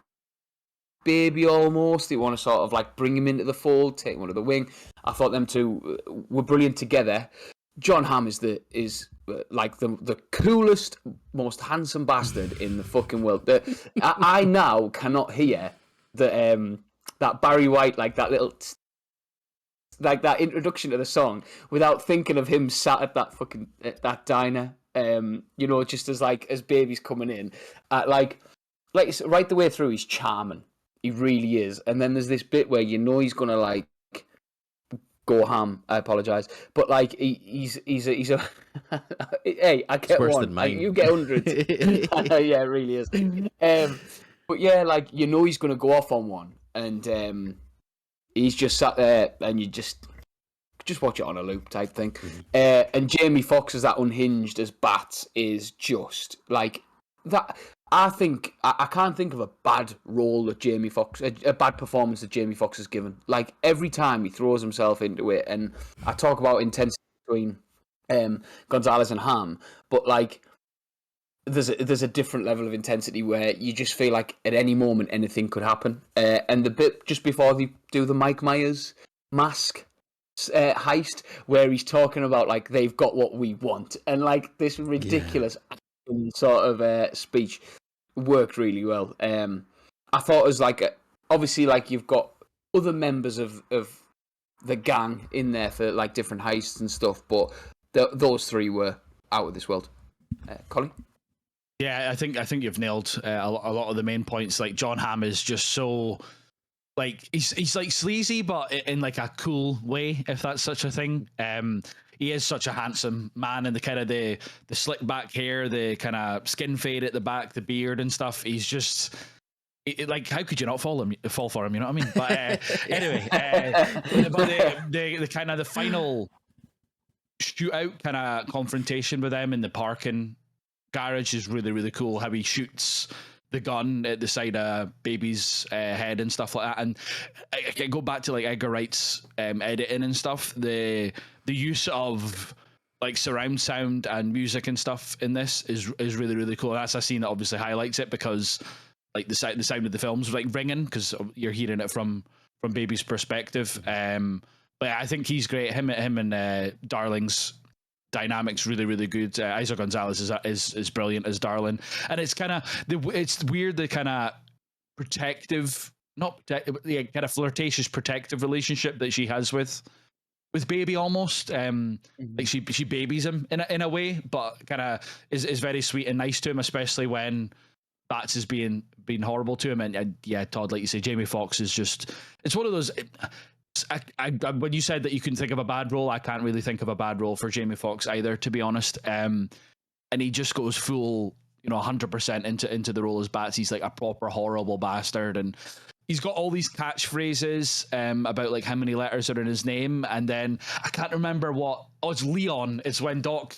Baby almost. They want to sort of like bring him into the fold, take him under the wing. I thought them two were brilliant together. John Hamm is like the coolest, most handsome bastard in the fucking world. I now cannot hear that Barry White, like that little like that introduction to the song without thinking of him sat at that fucking that diner. Just as Baby's coming in, like right the way through, he's charming. He really is. And then there's this bit where he's gonna like go ham. I apologize, but like he's a hey, I get worse one. than mine. You get hundreds. Yeah, it really is. But yeah, like he's gonna go off on one, and he's just sat there, and you just watch it on a loop type thing. And Jamie Foxx as that unhinged as Bats is just like that. I think I can't think of a bad role that Jamie Foxx, a bad performance that Jamie Foxx has given. Like every time he throws himself into it, and I talk about intensity between Gonzalez and Ham, but like there's a different level of intensity where you just feel like at any moment anything could happen. And the bit just before they do the Mike Myers mask heist, where he's talking about like they've got what we want, and like this ridiculous sort of speech worked really well. I thought it was like obviously like you've got other members of the gang in there for like different heists and stuff, but those three were out of this world. Colin? Yeah, I think you've nailed a lot of the main points. Like John Hamm is just so like he's like sleazy, but in like a cool way, if that's such a thing. He is such a handsome man, and the kind of the slick back hair, the kind of skin fade at the back, the beard and stuff. He's just like, how could you not fall for him? You know what I mean? But anyway, but the kind of the final shootout kind of confrontation with them in the parking garage is really, really cool. How he shoots the gun at the side of Baby's head and stuff like that. And I can go back to like Edgar Wright's editing and stuff. The use of like surround sound and music and stuff in this is really, really cool. And that's a scene that obviously highlights it, because like the sound of the film's like ringing, because you're hearing it from Baby's perspective. But I think he's great. Him and Darling's dynamics really, really good. Isa Gonzalez is brilliant as Darling, and it's kind of it's weird, the kind of protective, kind of flirtatious protective relationship that she has with Baby almost. Like she babies him in a way, but kind of is very sweet and nice to him, especially when Bats is being horrible to him. And yeah, Todd, like you say, Jamie Foxx is just, it's one of those. I when you said that you couldn't think of a bad role, I can't really think of a bad role for Jamie Foxx either, to be honest. And he just goes full, 100% into the role as Bats. He's like a proper horrible bastard, and he's got all these catchphrases about like how many letters are in his name, and then I can't remember what. Oh, it's Leon. It's when Doc.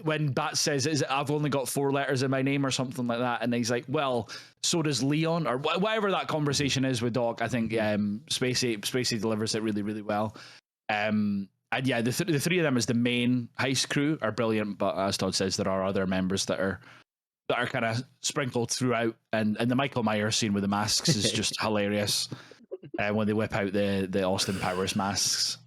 When Bats says, I've only got 4 letters in my name or something like that, and he's like, well, so does Leon, or whatever that conversation is with Doc. I think Spacey delivers it really, really well. And yeah, the three of them as the main heist crew are brilliant, but as Todd says, there are other members that are kind of sprinkled throughout, and the Michael Myers scene with the masks is just hilarious. When they whip out the Austin Powers masks.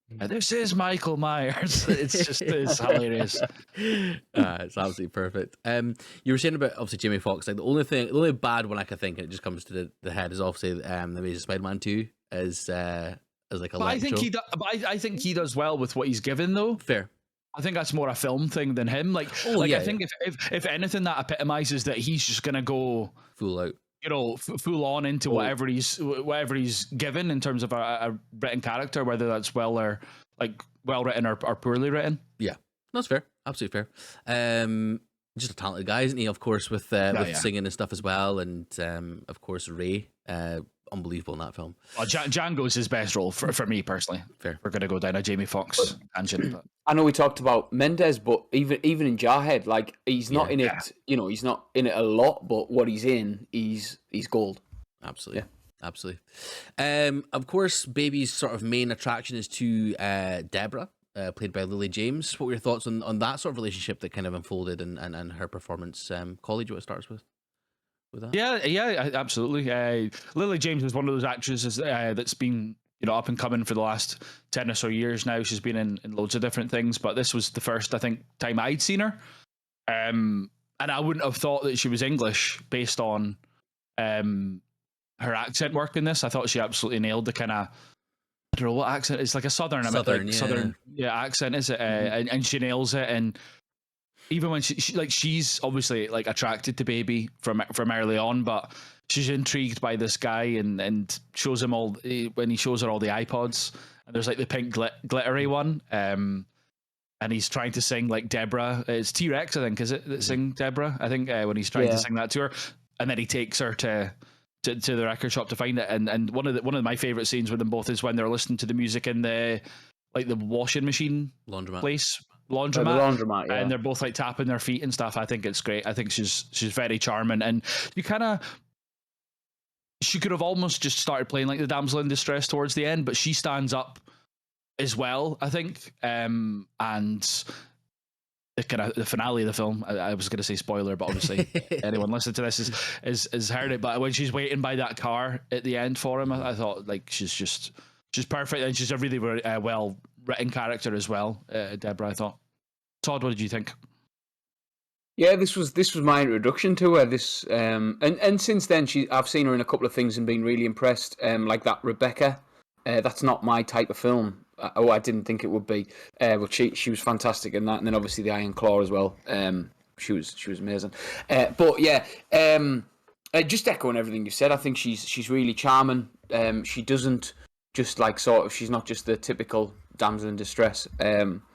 This is Michael Myers. It's hilarious. It's absolutely perfect. You were saying about obviously Jamie Foxx. Like the only bad one I can think, and it just comes to the head, is obviously the Amazing Spider-Man 2 as like a. But I think I think he does well with what he's given, though. Fair. I think that's more a film thing than him. I think if anything, that epitomizes that he's just gonna go full out. Full on into whatever he's given in terms of a written character, whether that's well written or poorly written. Yeah, that's fair. Absolutely fair. Just a talented guy, isn't he? Of course, with singing and stuff as well, and of course Ray, unbelievable in that film. Well, Django's his best role for me personally. Fair. We're gonna go down a Jamie Foxx tangent. But. I know we talked about Mendes, but even in Jarhead, like he's not in it. He's not in it a lot, but what he's in, he's gold. Absolutely. Absolutely. Of course, Baby's sort of main attraction is to Deborah, played by Lily James. What were your thoughts on that sort of relationship that kind of unfolded and her performance? Collie, do you want to start with that? Yeah, absolutely. Lily James is one of those actresses that's been up and coming for the last 10 or so years now. She's been in loads of different things, but this was the first, I think, time I'd seen her. And I wouldn't have thought that she was English based on her accent work in this. I thought she absolutely nailed the kind of, I don't know what accent. It's like a southern southern accent, is it? And she nails it. And even when she's obviously like attracted to Baby from early on, but she's intrigued by this guy and shows him all when he shows her all the iPods. And there's like the pink glittery one. And he's trying to sing like Deborah. It's T-Rex, I think, is it, that sing Deborah? I think when he's trying to sing that to her, and then he takes her to the record shop to find it. And one of my favorite scenes with them both is when they're listening to the music in the washing machine laundromat laundromat, and they're both like tapping their feet and stuff. I think it's great. I think she's very charming, and she could have almost just started playing like the damsel in distress towards the end, but she stands up as well, I think. And the finale of the film, I was going to say spoiler, but obviously anyone listening to this is heard it. But when she's waiting by that car at the end for him, I thought like she's perfect, and she's a really well written character as well. Deborah, I thought. Todd, what did you think? Yeah, this was my introduction to her. This and since then I've seen her in a couple of things and been really impressed. Like that Rebecca. That's not my type of film. I didn't think it would be. But she was fantastic in that, and then obviously the Iron Claw as well. She was amazing. But yeah, just echoing everything you said, I think she's really charming. She doesn't just like she's not just the typical damsel in distress.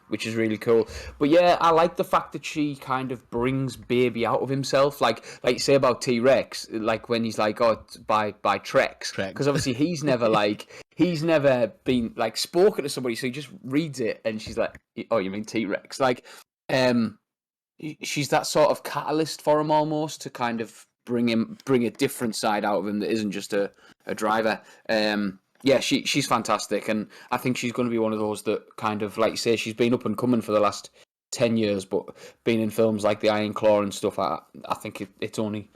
Which is really cool. But yeah, I like the fact that she kind of brings Baby out of himself. Like you say about T-Rex, like when he's like, oh, by Trex. Because obviously he's never been like spoken to somebody, so he just reads it and she's like, oh, you mean T-Rex? Like, she's that sort of catalyst for him almost to kind of bring a different side out of him that isn't just a driver. Yeah, she's fantastic, and I think she's going to be one of those that kind of, like you say, she's been up and coming for the last 10 years, but being in films like The Iron Claw and stuff, I think it's only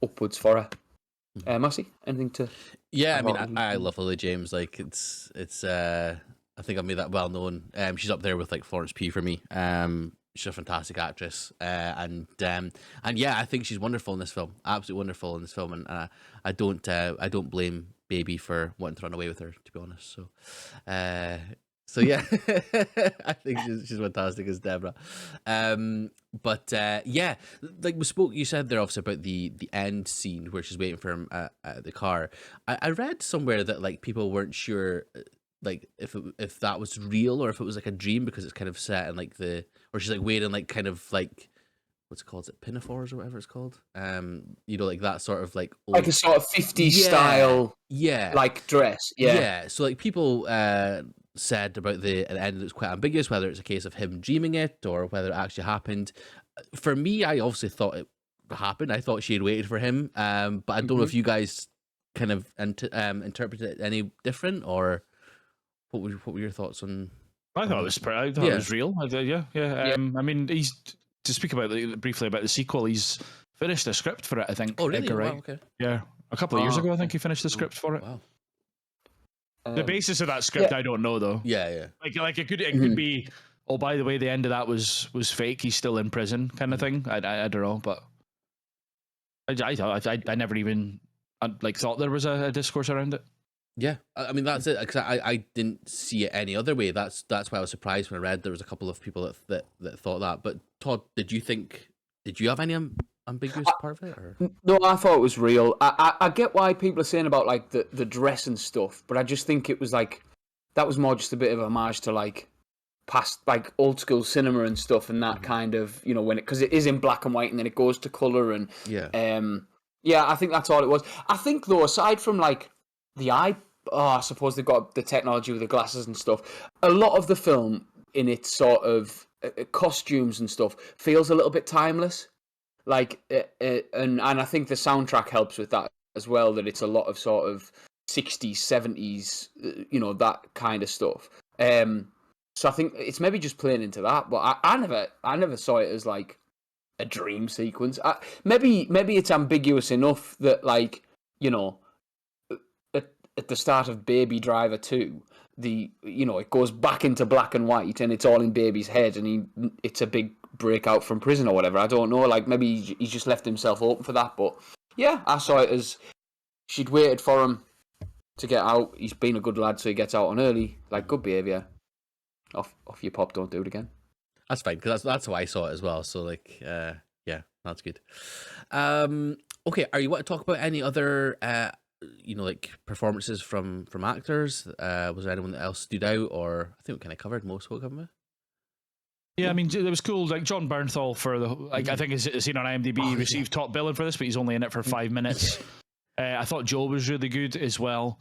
upwards for her. Massey, anything to... Yeah, I mean, I love Lily James. Like, it's I think I've made that well known. She's up there with, like, Florence Pugh for me. She's a fantastic actress, and yeah, I think she's wonderful in this film. Absolutely wonderful in this film, and I don't blame Baby for wanting to run away with her, to be honest. So yeah, I think she's fantastic as Deborah. But yeah, like you said there obviously about the end scene where she's waiting for him at the car. I read somewhere that like people weren't sure like if that was real or if it was like a dream, because it's kind of set in like or she's like waiting like kind of like, what's it called? Is it pinafores or whatever it's called? Like that sort of like old... like a sort of 50s style, like dress. Yeah. So like people said about the end, it was quite ambiguous whether it's a case of him dreaming it or whether it actually happened. For me, I obviously thought it happened. I thought she had waited for him, but I don't know if you guys kind of interpreted it any different, or what were your thoughts on? I thought it was real. I mean, to speak briefly about the sequel, he's finished the script for it, I think. Oh, really? Edgar Wright. Wow, okay. Yeah, a couple of years ago, I think he finished the script for it. Wow. The basis of that script, I don't know though. Yeah. Like it could be. Oh, by the way, the end of that was fake. He's still in prison, kind of thing. I don't know, but I never even thought there was a discourse around it. Yeah, I mean that's it. Because I didn't see it any other way. That's why I was surprised when I read there was a couple of people that thought that. But Todd, did you have any ambiguous part of it? Or? No, I thought it was real. I get why people are saying about like the dress and stuff, but I just think it was like that was more just a bit of a homage to like past like old school cinema and stuff, and that kind of when because it is in black and white and then it goes to color and I think that's all it was. I think though, aside from like I suppose they've got the technology with the glasses and stuff. A lot of the film in its sort of costumes and stuff feels a little bit timeless. Like, and I think the soundtrack helps with that as well, that it's a lot of sort of 60s, 70s, that kind of stuff. So I think it's maybe just playing into that, but I never saw it as like a dream sequence. Maybe it's ambiguous enough that, like, at the start of Baby Driver 2, it goes back into black and white and it's all in Baby's head, and it's a big breakout from prison or whatever. I don't know. Like, maybe he's just left himself open for that. But yeah, I saw it as she'd waited for him to get out. He's been a good lad, so he gets out on early. Like, good behaviour. Off your pop, don't do it again. That's fine, because that's how I saw it as well. So, like, yeah, that's good. Okay, are you want to talk about any other, like performances from actors? Was there anyone else stood out, or I think we kind of covered most of what we're coming with? Yeah, I mean, it was cool. Like John Bernthal for I think it's seen on IMDb. He received top billing for this, but he's only in it for 5 minutes. I thought Joe was really good as well,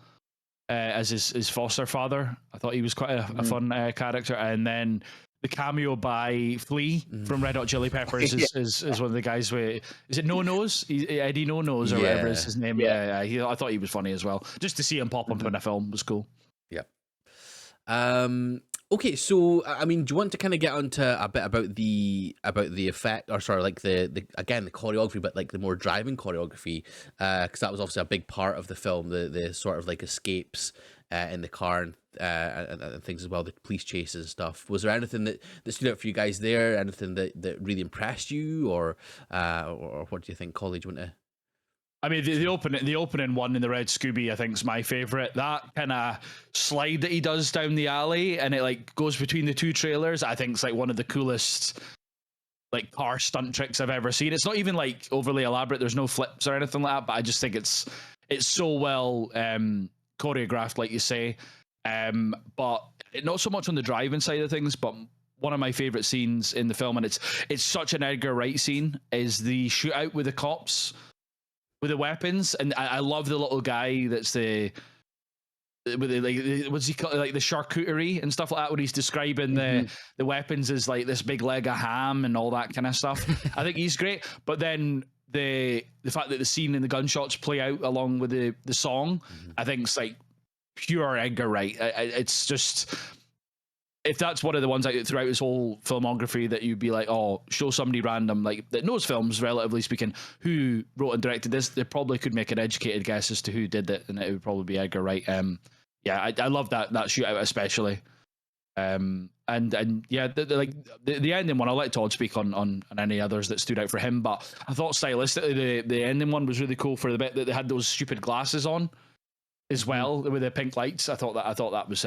as his foster father. I thought he was quite a fun character. And then the cameo by Flea from Red Hot Chili Peppers is one of the guys with, is it No Nose? Eddie No Nose or whatever is his name. Yeah, I thought he was funny as well. Just to see him pop up in a film was cool. Yep. Okay, so I mean, do you want to kind of get onto a bit about the effect, or sorry, like the choreography, but like the more driving choreography, because that was obviously a big part of the film, the sort of like escapes in the car and things as well, the police chases and stuff. Was there anything that stood out for you guys there? Anything that really impressed you, or what do you think, Collie? Do you want to? I mean, the opening one in the red Scooby, I think, is my favorite. That kind of slide that he does down the alley, and it like goes between the two trailers. I think it's like one of the coolest like car stunt tricks I've ever seen. It's not even like overly elaborate. There's no flips or anything like that, but I just think it's so well choreographed, like you say. But not so much on the driving side of things, but one of my favorite scenes in the film, and it's such an Edgar Wright scene, is the shootout with the cops with the weapons. And I love the little guy that's with the what's he called, like the charcuterie and stuff like that, when he's describing the weapons as like this big leg of ham and all that kind of stuff. I think he's great. But then the fact that the scene and the gunshots play out along with the song, I think it's like pure Edgar Wright. It's just, if that's one of the ones throughout his whole filmography that you'd be like, oh, show somebody random like that knows films, relatively speaking, who wrote and directed this, they probably could make an educated guess as to who did it, and it would probably be Edgar Wright. I love that shootout especially. And yeah, the ending one, I'll let Todd speak on any others that stood out for him, but I thought stylistically the ending one was really cool for the bit that they had those stupid glasses on as well with the pink lights. I thought that was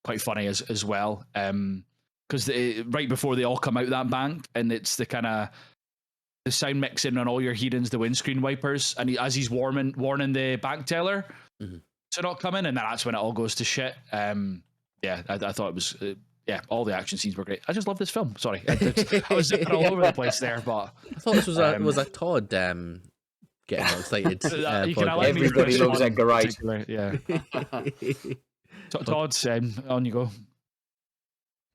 quite funny as well, because right before they all come out that bank, and it's the kind of the sound mixing on all your hearing's the windscreen wipers, and as he's warning the bank teller to not come in, and then that's when it all goes to shit. I thought it was all the action scenes were great. I just love this film. Sorry, I was zipping all over the place there, but I thought this was a Todd getting all excited. Everybody loves Edgar Wright. Yeah. Todd, on you go.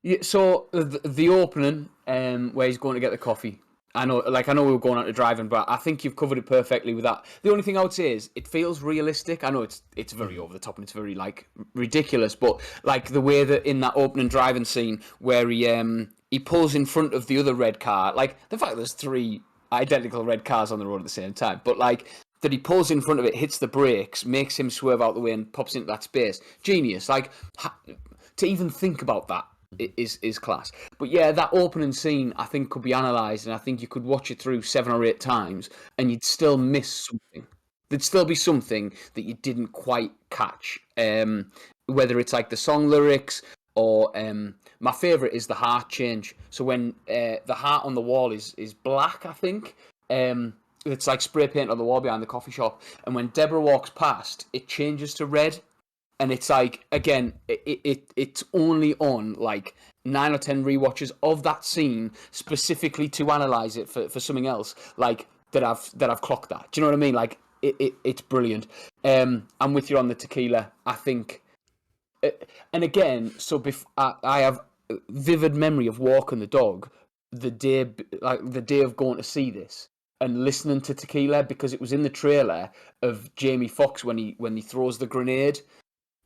Yeah, so the opening, where he's going to get the coffee. I know we were going out to driving, but I think you've covered it perfectly with that. The only thing I would say is it feels realistic. I know it's very over the top and it's very like ridiculous, but like the way that in that opening driving scene where he pulls in front of the other red car, like the fact that there's 3 identical red cars on the road at the same time, but like that he pulls in front of it, hits the brakes, makes him swerve out the way and pops into that space. Genius. Like, to even think about that is class. But yeah, that opening scene, I think, could be analysed, and I think you could watch it through 7 or 8 times, and you'd still miss something. There'd still be something that you didn't quite catch. Whether it's like the song lyrics, or my favourite is the heart change. So when the heart on the wall is black, I think, it's like spray paint on the wall behind the coffee shop, and when Deborah walks past, it changes to red, and it's like, again, it's only on like 9 or 10 rewatches of that scene specifically to analyse it for something else, like that I've clocked that. Do you know what I mean? Like it's brilliant. I'm with you on the tequila. I think, and again, so I have vivid memory of walking the dog the day of going to see this. and listening to Tequila because it was in the trailer of Jamie Foxx when he throws the grenade,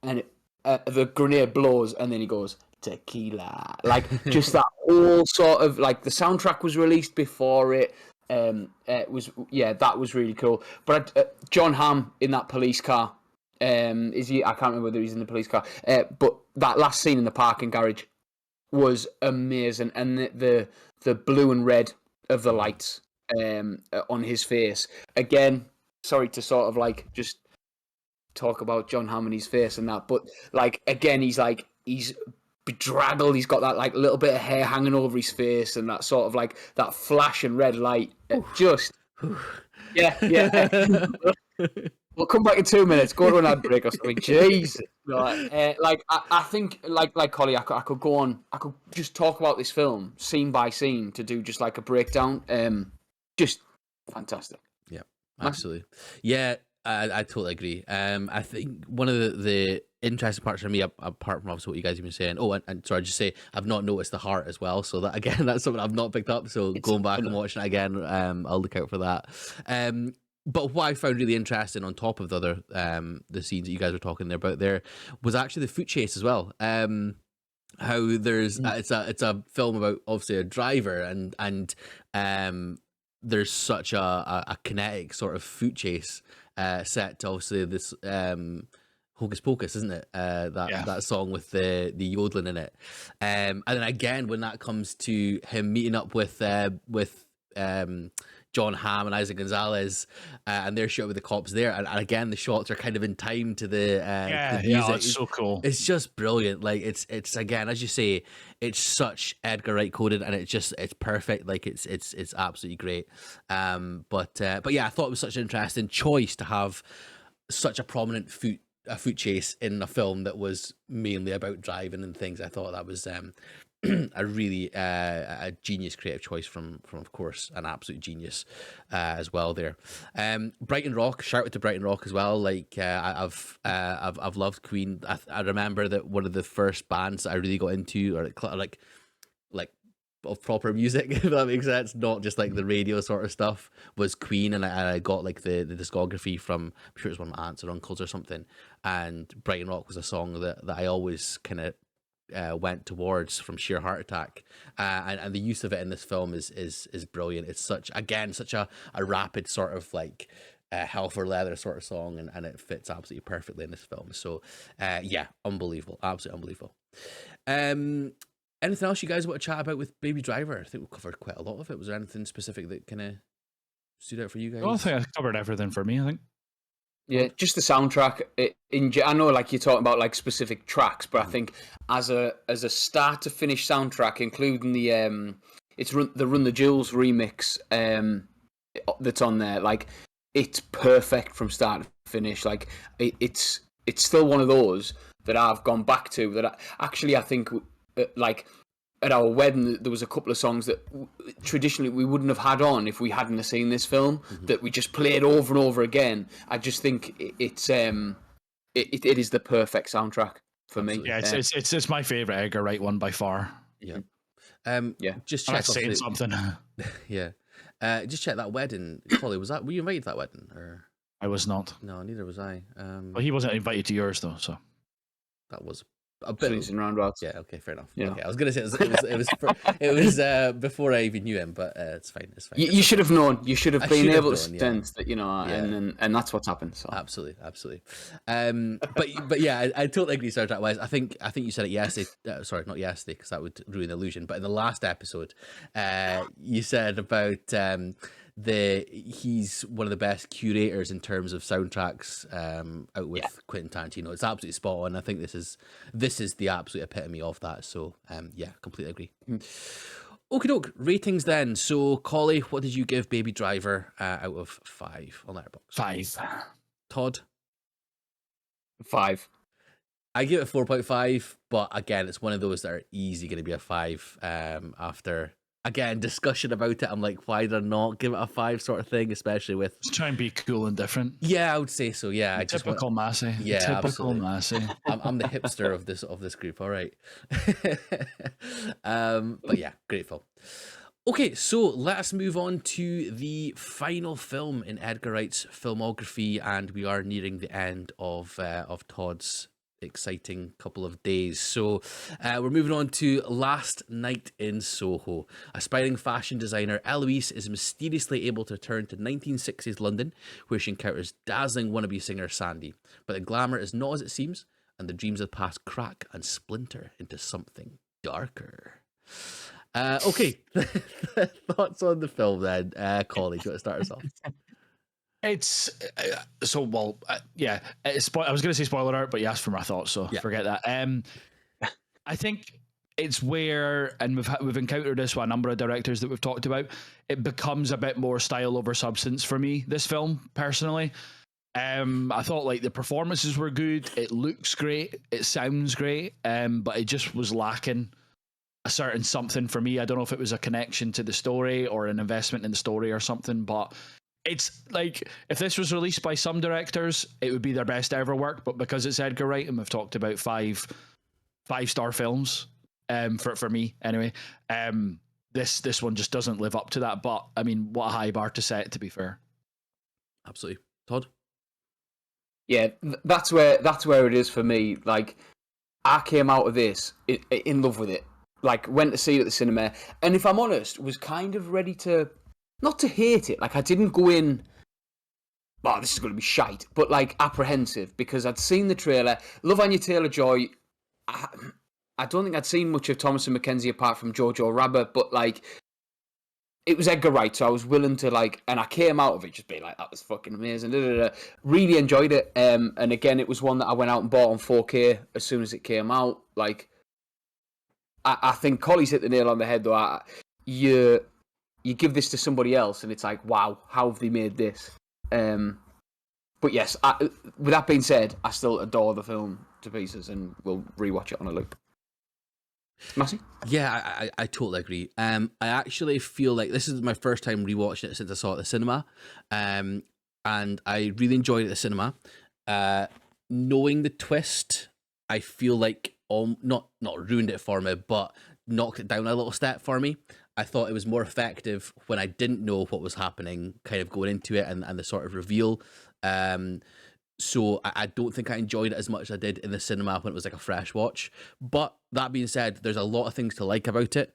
and the grenade blows, and then he goes Tequila, like just that whole sort of like the soundtrack was released before it. It was that was really cool. But John Hamm in that police car, is he? I can't remember whether he's in the police car. But that last scene in the parking garage was amazing, and the blue and red of the lights on his face. Again, sorry to sort of like just talk about John Hamm and his face and that, but like again, he's bedraggled. He's got that like little bit of hair hanging over his face, and that sort of like that flash and red light. Just yeah. We'll come back in 2 minutes. Go to an ad break or something. Jesus, I think like Collie, I could go on. I could just talk about this film scene by scene to do just like a breakdown. Just fantastic. Yeah, absolutely. Yeah, I totally agree. I think one of the interesting parts for me, apart from obviously what you guys have been saying. Oh, and sorry, just say I've not noticed the heart as well. So that again, that's something I've not picked up. So going back and watching it again, I'll look out for that. But what I found really interesting on top of the other the scenes that you guys were talking there about there was actually the foot chase as well. How there's it's a film about obviously a driver and there's such a kinetic sort of foot chase set to obviously this Hocus Pocus, isn't it? That song with the yodeling in it, and then again when that comes to him meeting up with John Hamm and Isaac Gonzalez, and they're shot with the cops there, and again the shots are kind of in time to the music. Yeah, it's so cool. It's just brilliant. Like it's again, as you say, it's such Edgar Wright coded, and it's perfect. Like it's absolutely great. But yeah, I thought it was such an interesting choice to have such a prominent foot chase in a film that was mainly about driving and things. I thought that was a really a genius creative choice from of course an absolute genius as well there. Brighton Rock, shout out to Brighton Rock as well. Like I've loved Queen. I remember that one of the first bands that I really got into, or like of proper music, if that makes sense, not just like the radio sort of stuff, was Queen, and I got like the discography from, I'm sure it was one of my aunts or uncles or something, and Brighton Rock was a song that I always kind of went towards from sheer heart attack, and the use of it in this film is brilliant. It's such a rapid sort of like hell for leather sort of song, and it fits absolutely perfectly in this film. So yeah, unbelievable, absolutely unbelievable. Anything else you guys want to chat about with Baby Driver? I think we covered quite a lot of it. Was there anything specific that kind of stood out for you guys? I think I covered everything for me, I think. Yeah, just the soundtrack. I know, like you're talking about like specific tracks, but I think as a start to finish soundtrack, including the the Run the Jewels remix that's on there, like it's perfect from start to finish. Like it's still one of those that I've gone back to. That I think like at our wedding, there was a couple of songs that traditionally we wouldn't have had on if we hadn't seen this film, that we just played over and over again. I just think it is the perfect soundtrack for me. Yeah, it's my favorite Edgar Wright one by far. Yeah. Just I'm check saying something. Yeah. Just check that wedding. Collie, were you invited to that wedding? Or I was not. no, neither was I. Well, he wasn't invited to yours though, so that was a bit Swings and roundabouts. Yeah, okay, fair enough. Yeah. Okay, I was gonna say it was before I even knew him, but it's fine. It's fine. You should have known. You should have been able to sense that, Yeah. and that's what's happened. So. Absolutely. But yeah, I totally agree. Soundtrack wise, I think you said it yesterday. Sorry, not yesterday, because that would ruin the illusion. But in the last episode, you said about he's one of the best curators in terms of soundtracks out with Quentin Tarantino. It's absolutely spot on. I think this is the absolute epitome of that. So yeah, completely agree. Okie doke, ratings then. So Collie, what did you give Baby Driver out of 5 on Letterboxd? 5. Todd? 5. I give it 4.5, but again, it's one of those that are easy going to be a 5 after, again, discussion about it. I'm like, why did I not give it a 5 sort of thing, especially with... Just try and be cool and different. Yeah, I would say so, yeah. Typical Massey. Yeah, typical absolutely. Massey. I'm the hipster of this group, all right. But yeah, great film. Okay, so let us move on to the final film in Edgar Wright's filmography, and we are nearing the end of Todd's exciting couple of days. So we're moving on to Last Night in Soho. Aspiring fashion designer Eloise is mysteriously able to return to 1960s London, where she encounters dazzling wannabe singer Sandy. But the glamour is not as it seems, and the dreams of the past crack and splinter into something darker. Okay, thoughts on the film then, Collie? Do you want to start us off? It's yeah. I was going to say spoiler alert, but you asked for my thoughts, so Yeah. forget that. I think it's where, and we've encountered this with a number of directors that we've talked about. It becomes a bit more style over substance for me. This film, personally, I thought like the performances were good. It looks great. It sounds great. But it just was lacking a certain something for me. I don't know if it was a connection to the story or an investment in the story or something, but it's like if this was released by some directors, it would be their best ever work. But because it's Edgar Wright, and we've talked about five-star films, for me anyway, this one just doesn't live up to that. But I mean, what a high bar to set, to be fair. Absolutely, Todd. Yeah, that's where it is for me. Like, I came out of this in love with it. Like, went to see it at the cinema, and if I'm honest, was kind of ready to, not to hate it. Like, I didn't go in, oh, this is going to be shite, but like apprehensive, because I'd seen the trailer. Love Anya Taylor-Joy. I don't think I'd seen much of Thomas and Mackenzie apart from Jojo Rabbit, but like, it was Edgar Wright, so I was willing to like, and I came out of it just being like, that was fucking amazing. Really enjoyed it. And again, it was one that I went out and bought on 4K as soon as it came out. Like, I think Collie's hit the nail on the head though. You give this to somebody else, and it's like, wow, how have they made this? But yes, with that being said, I still adore the film to pieces, and will rewatch it on a loop. Massey? Yeah, I totally agree. I actually feel like this is my first time rewatching it since I saw it at the cinema, and I really enjoyed it at the cinema. Knowing the twist, I feel like not ruined it for me, but knocked it down a little step for me. I thought it was more effective when I didn't know what was happening, kind of going into it, and the sort of reveal. So I don't think I enjoyed it as much as I did in the cinema when it was like a fresh watch. But that being said, there's a lot of things to like about it.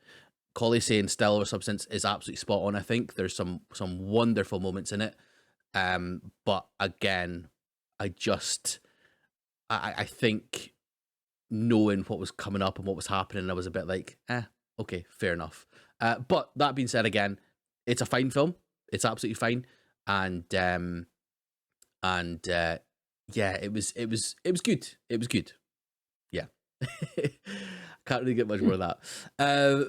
Colley saying style over substance is absolutely spot on. I think there's some wonderful moments in it. But again, I think knowing what was coming up and what was happening, I was a bit like, okay, fair enough. But that being said, again, it's a fine film. It's absolutely fine, and yeah, it was good. It was good. Yeah. Can't really get much more of that.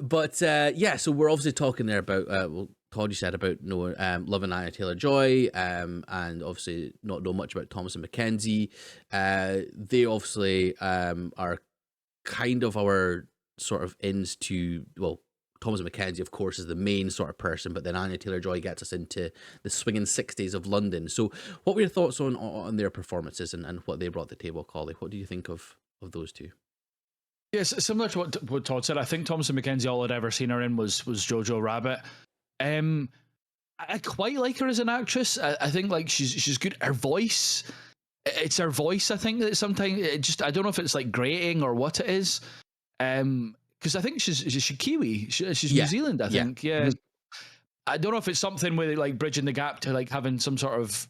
But yeah, so we're obviously talking there about Todd, you said about loving Anya Taylor-Joy, and obviously not know much about Thomas and Mackenzie. They obviously are kind of our sort of ins to, well, Thomas and Mackenzie, of course, is the main sort of person, but then Anya Taylor-Joy gets us into the swinging 60s of London. So what were your thoughts on their performances and what they brought to the table, Collie? What do you think of those two? Yes, similar to what Todd said. I think Thomas and Mackenzie, all I'd ever seen her in was Jojo Rabbit. I quite like her as an actress. I think like she's good. Her voice, it's her voice. I think that sometimes I don't know if it's like grating or what it is. Because I think she's Kiwi. She's New Zealand. I think. Yeah. Mm-hmm. I don't know if it's something with like bridging the gap to like having some sort of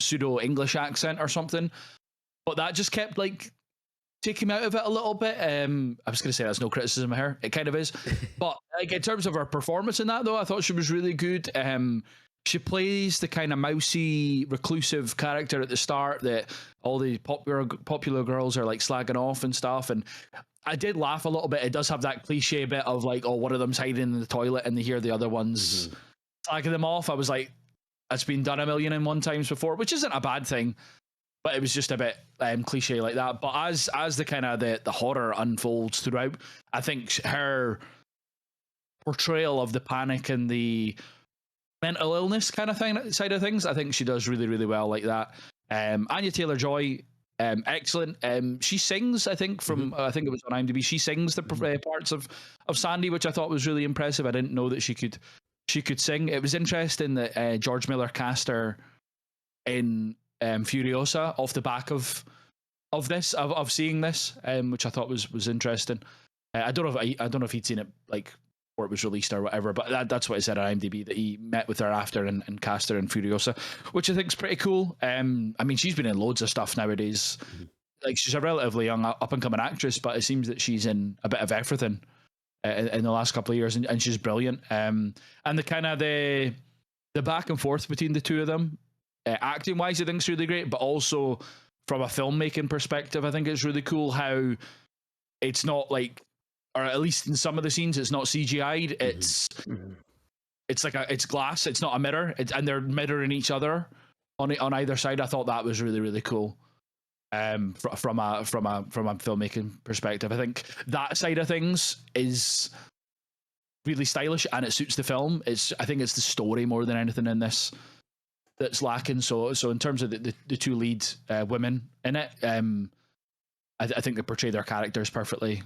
pseudo English accent or something. But that just kept like taking me out of it a little bit. I was going to say that's no criticism of her. It kind of is. But like in terms of her performance in that, though, I thought she was really good. She plays the kind of mousy, reclusive character at the start that all the popular girls are like slagging off and stuff. And I did laugh a little bit. It does have that cliche bit of like, oh, one of them's hiding in the toilet and they hear the other ones slagging them off. I was like, that's been done 1,000,001 times before, which isn't a bad thing. But it was just a bit cliche like that. But as the kind of the horror unfolds throughout, I think her portrayal of the panic and the mental illness kind of thing side of things, I think she does really, really well like that. Anya Taylor-Joy, excellent. She sings, I think, I think it was on IMDb. She sings the parts of Sandy, which I thought was really impressive. I didn't know that she could sing. It was interesting that George Miller cast her in Furiosa off the back of seeing this, which I thought was interesting. I don't know if he'd seen it like before it was released or whatever, but that's what it said on IMDb, that he met with her after and cast her in Furiosa, which I think is pretty cool. I mean, she's been in loads of stuff nowadays. Like, she's a relatively young up and coming actress, but it seems that she's in a bit of everything in the last couple of years, and she's brilliant. And the kind of the back and forth between the two of them, acting wise, I think is really great, but also from a filmmaking perspective, I think it's really cool how it's not like, or at least in some of the scenes, it's not CGI'd. It's like it's glass. It's not a mirror, and they're mirroring each other on either side. I thought that was really, really cool. From a filmmaking perspective, I think that side of things is really stylish and it suits the film. I think it's the story more than anything in this that's lacking. So in terms of the two lead women in it, I think they portray their characters perfectly,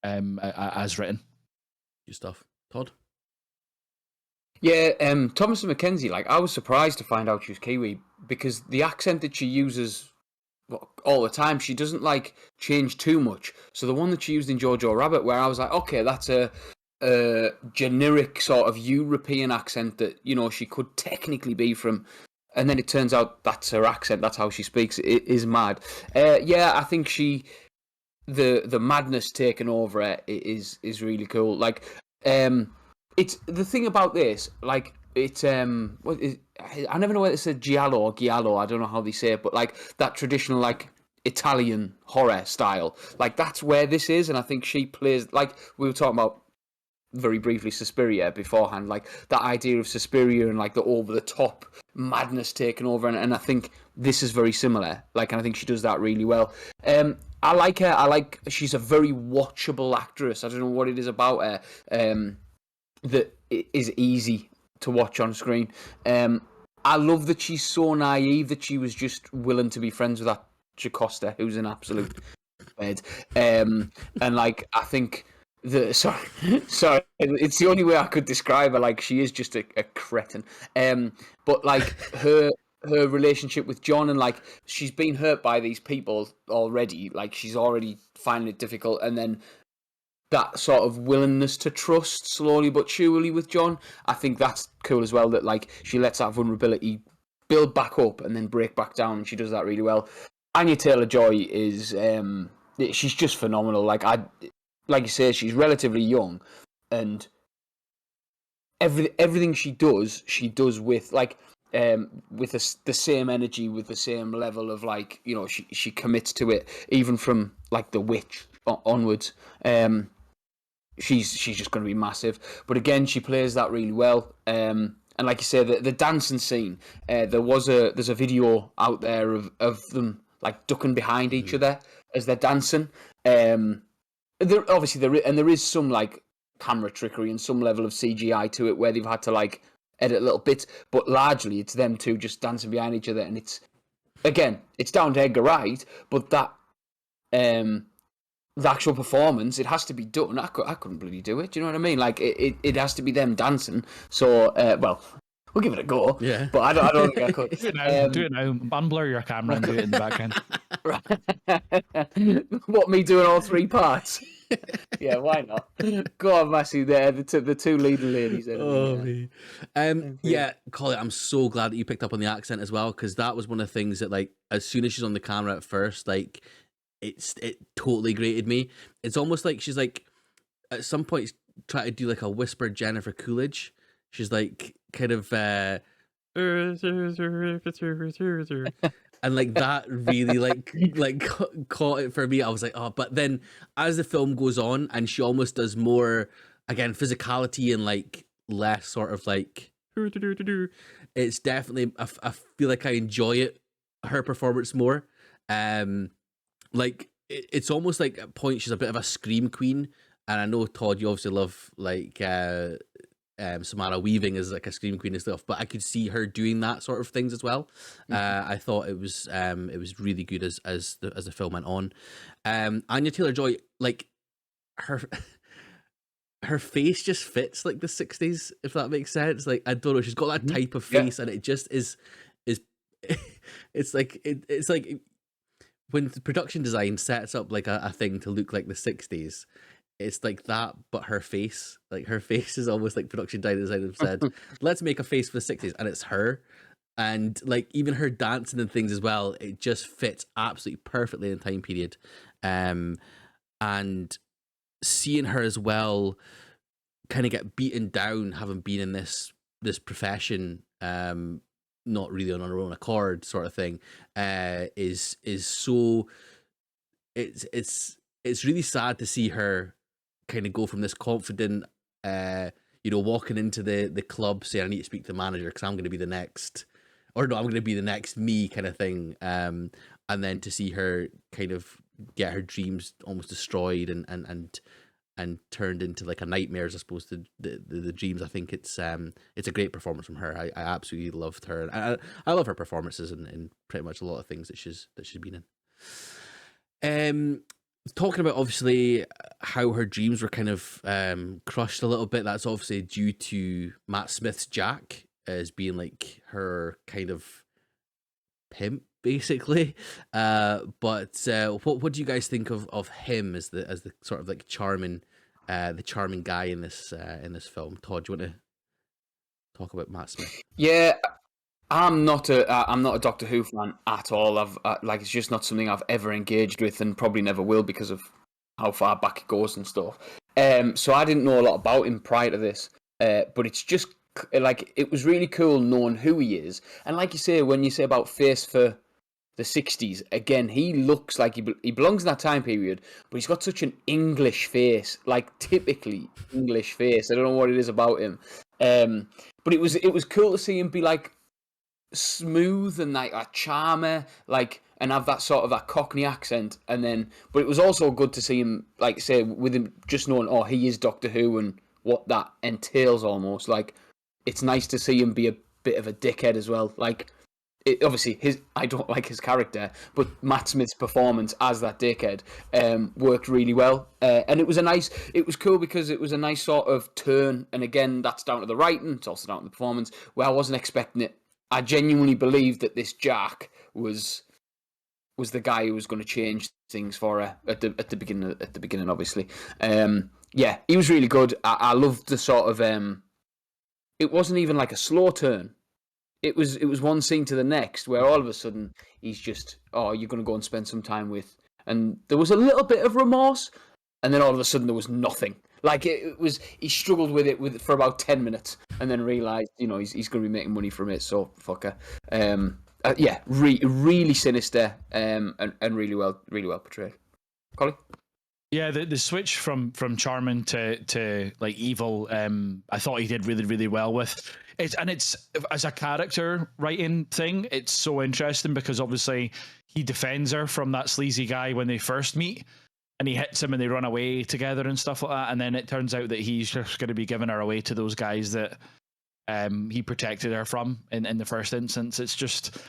as written. Good stuff, Todd. Yeah, Thomasin McKenzie. Like, I was surprised to find out she was Kiwi, because the accent that she uses all the time, she doesn't like change too much. So the one that she used in Jojo Rabbit, where I was like, okay, that's a generic sort of European accent that, you know, she could technically be from, and then it turns out that's her accent, that's how she speaks. It is mad. Yeah, I think the madness taken over it is really cool. Like, it's the thing about this, like, it's I never know whether it's a giallo or giallo, I don't know how they say it, but like that traditional like Italian horror style, like that's where this is. And I think she plays, like we were talking about very briefly Suspiria beforehand, like that idea of Suspiria and like the over the top madness taken over, and I think this is very similar, like, and I think she does that really well. I like her. She's a very watchable actress. I don't know what it is about her that is easy to watch on screen. I love that she's so naive that she was just willing to be friends with that Jocasta, who's an absolute bed. And like, I think sorry, it's the only way I could describe her. Like, she is just a cretin. But like her relationship with John, and like she's been hurt by these people already. Like, she's already finding it difficult, and then that sort of willingness to trust slowly but surely with John, I think that's cool as well, that like she lets that vulnerability build back up and then break back down, and she does that really well. Anya Taylor-Joy is she's just phenomenal. Like you say, she's relatively young, and everything she does with like with the same energy, with the same level of, like, you know, she commits to it, even from like The Witch onwards. She's just going to be massive. But again, she plays that really well. And like you say, the dancing scene, there's a video out there of them like ducking behind each other as they're dancing. There is some like camera trickery and some level of CGI to it where they've had to like edit little bits, but largely it's them two just dancing behind each other. And it's down to Edgar Wright, but that the actual performance, it has to be done. I couldn't bloody do it. Do you know what I mean? Like, it has to be them dancing. So, well, we'll give it a go. Yeah. But I don't think I could. Do it now. Unblur your camera and do it in the background. What, me doing all three parts? Yeah, why not? Go on, Massey. There, the two leading ladies. Me. Yeah, Colin, I'm so glad that you picked up on the accent as well, because that was one of the things that, like, as soon as she's on the camera at first, like, it totally grated me. It's almost like she's like at some point trying to do like a whispered Jennifer Coolidge. She's like kind of and like that really like caught it for me. I was like, oh, but then as the film goes on and she almost does more, again, physicality and like less sort of like it's definitely I feel like I enjoy it, her performance more. Like, it's almost like at points she's a bit of a scream queen, and I know, Todd, you obviously love like Samara Weaving as like a scream queen and stuff, but I could see her doing that sort of things as well. I thought it was really good as the film went on. Anya Taylor-Joy, like her her face just fits like the 60s, if that makes sense. Like, I don't know, she's got that type of face, and it just is it's like it's like when the production design sets up like a thing to look like the 60s, it's like that, but her face is almost like production design have said, let's make a face for the 60s, and it's her. And like even her dancing and things as well, it just fits absolutely perfectly in the time period. And seeing her as well kind of get beaten down, having been in this profession, not really on her own accord, sort of thing, is so it's really sad to see her kind of go from this confident, walking into the club saying, I need to speak to the manager because I'm going to be the next, or no, I'm going to be the next me, kind of thing. And then to see her kind of get her dreams almost destroyed and turned into like a nightmare as opposed to the dreams. I think it's a great performance from her. I absolutely loved her. I love her performances in pretty much a lot of things that she's been in. Talking about obviously how her dreams were kind of crushed a little bit. That's obviously due to Matt Smith's Jack as being like her kind of pimp, basically. But what do you guys think of him as the sort of like charming guy in this film? Todd, do you want to talk about Matt Smith? Yeah, I'm not a Doctor Who fan at all. It's just not something I've ever engaged with, and probably never will because of how far back it goes and stuff. So I didn't know a lot about him prior to this, but it's just like it was really cool knowing who he is. And like you say, when you say about face for the 60s, again, he looks like he belongs in that time period, but he's got such an English face, like typically English face. I don't know what it is about him, but it was cool to see him be like smooth and like a charmer, like, and have that sort of that Cockney accent, and then, but it was also good to see him, like, say, with him just knowing, oh, he is Doctor Who and what that entails almost. Like, it's nice to see him be a bit of a dickhead as well. Like, obviously, I don't like his character, but Matt Smith's performance as that dickhead worked really well, and it was cool because it was a nice sort of turn. And again, that's down to the writing. It's also down to the performance, where I wasn't expecting it. I genuinely believed that this Jack was the guy who was going to change things for her at the beginning, obviously. Yeah, he was really good. I loved the sort of it wasn't even like a slow turn. It was one scene to the next where all of a sudden he's just, oh, you're going to go and spend some time with, and there was a little bit of remorse, and then all of a sudden there was nothing. Like he struggled with it for about 10 minutes, and then realized, he's going to be making money from it. So fuck her. Yeah, really sinister, and really well portrayed. Collie? Yeah, the switch from charming to like evil, I thought he did really, really well with. It's as a character writing thing, it's so interesting because obviously he defends her from that sleazy guy when they first meet, and he hits him and they run away together and stuff like that, and then it turns out that he's just going to be giving her away to those guys that he protected her from in the first instance. It's just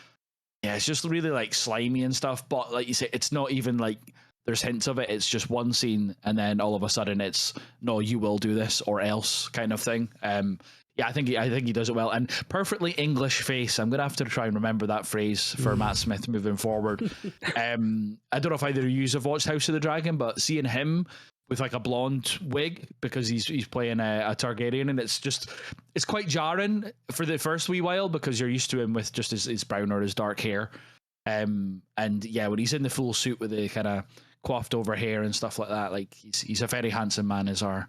really like slimy and stuff, but like you say, it's not even like there's hints of it. It's just one scene, and then all of a sudden it's, no, you will do this or else kind of thing. Yeah, I think he does it well, and perfectly English face. I'm gonna have to try and remember that phrase for Matt Smith moving forward. I don't know if either of you have watched House of the Dragon, but seeing him with like a blonde wig because he's playing a Targaryen, and it's quite jarring for the first wee while because you're used to him with just his brown or his dark hair. And yeah, when he's in the full suit with the kind of coiffed over hair and stuff like that, like he's a very handsome man, is our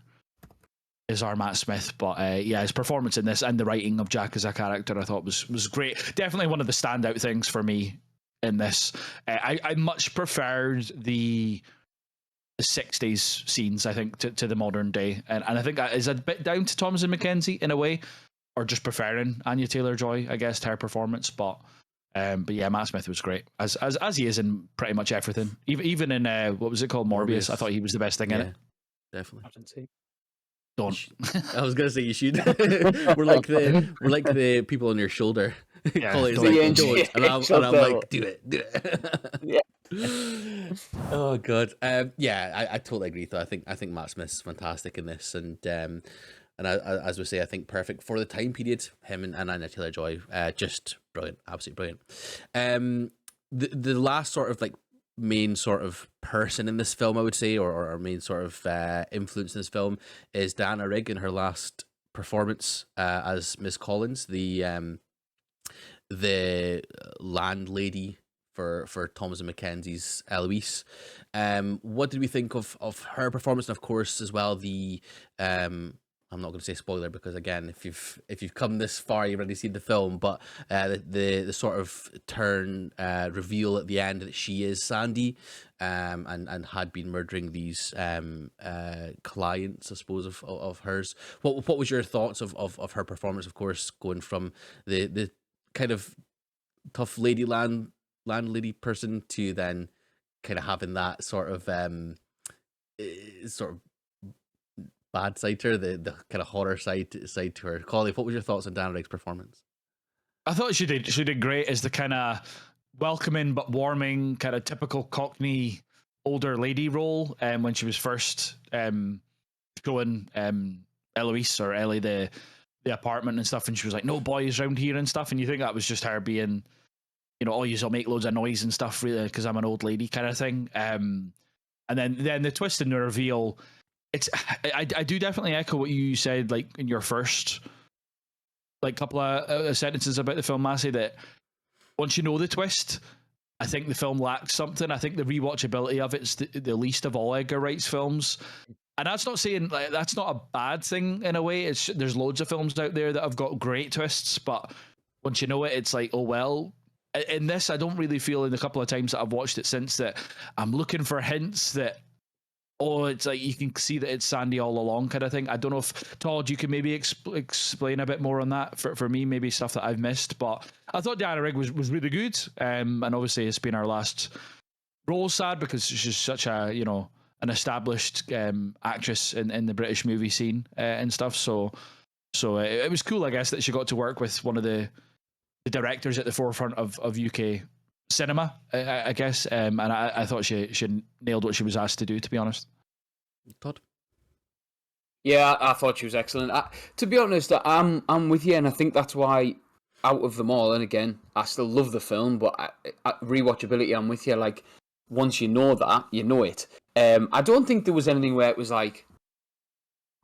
Matt Smith. But yeah, his performance in this and the writing of Jack as a character I thought was great. Definitely one of the standout things for me in this. I much preferred the 60s scenes, I think, to the modern day, and I think that is a bit down to Thomasin McKenzie in a way, or just preferring Anya Taylor-Joy, I guess, to her performance. But yeah, Matt Smith was great as he is in pretty much everything. Even in what was it called, Morbius. I thought he was the best thing in it. Definitely. Don't. I was gonna say you should. we're like the people on your shoulder. Yeah, Collins don't. like, don't, and I'm like, do it. Yeah. Oh god. Yeah, I totally agree. Though I think Matt Smith's fantastic in this, and as we say, I think perfect for the time period. Him and Anya Taylor-Joy, just brilliant, absolutely brilliant. The last sort of like main sort of person in this film, I would say, or main sort of influence in this film is Diana Rigg in her last performance as Miss Collins, the landlady for Thomas and Mackenzie's Eloise. What did we think of her performance? And of course, as well, the I'm not going to say spoiler because again, if you've come this far, you've already seen the film. But the sort of turn reveal at the end that she is Sandy, and had been murdering these clients, I suppose, of hers. What was your thoughts of her performance? Of course, going from the kind of tough landlady person to then kind of having that sort of bad side to her, the kind of horror side to her. Collie, what was your thoughts on Diana Rigg's performance? I thought she did great as the kind of welcoming but warming, kind of typical Cockney older lady role. When she was first showing Eloise or Ellie the apartment and stuff, and she was like, "No boys around here" and stuff, and you think that was just her being, you know, "Oh, you'll make loads of noise and stuff, really, because I'm an old lady," kind of thing. And then the twist and the reveal. I do definitely echo what you said, like in your first like couple of sentences about the film, Massey, that once you know the twist, I think the film lacks something. I think the rewatchability of it's the least of all Edgar Wright's films. And that's not saying like that's not a bad thing in a way. It's there's loads of films out there that have got great twists, but once you know it, it's like, oh well. In this, I don't really feel in the couple of times that I've watched it since that I'm looking for hints that, oh, it's like you can see that it's Sandy all along, kind of thing. I don't know if Todd, you can maybe explain a bit more on that for me, maybe stuff that I've missed. But I thought Diana Rigg was really good, and obviously it's been our last role, sad because she's such a an established actress in the British movie scene and stuff. So it was cool, I guess, that she got to work with one of the directors at the forefront of UK cinema, I guess, and I thought she nailed what she was asked to do, to be honest. Todd? Yeah, I thought she was excellent. To be honest, I'm with you, and I think that's why, out of them all, and again, I still love the film, but rewatchability, I'm with you. Like, once you know that, you know it. I don't think there was anything where it was like,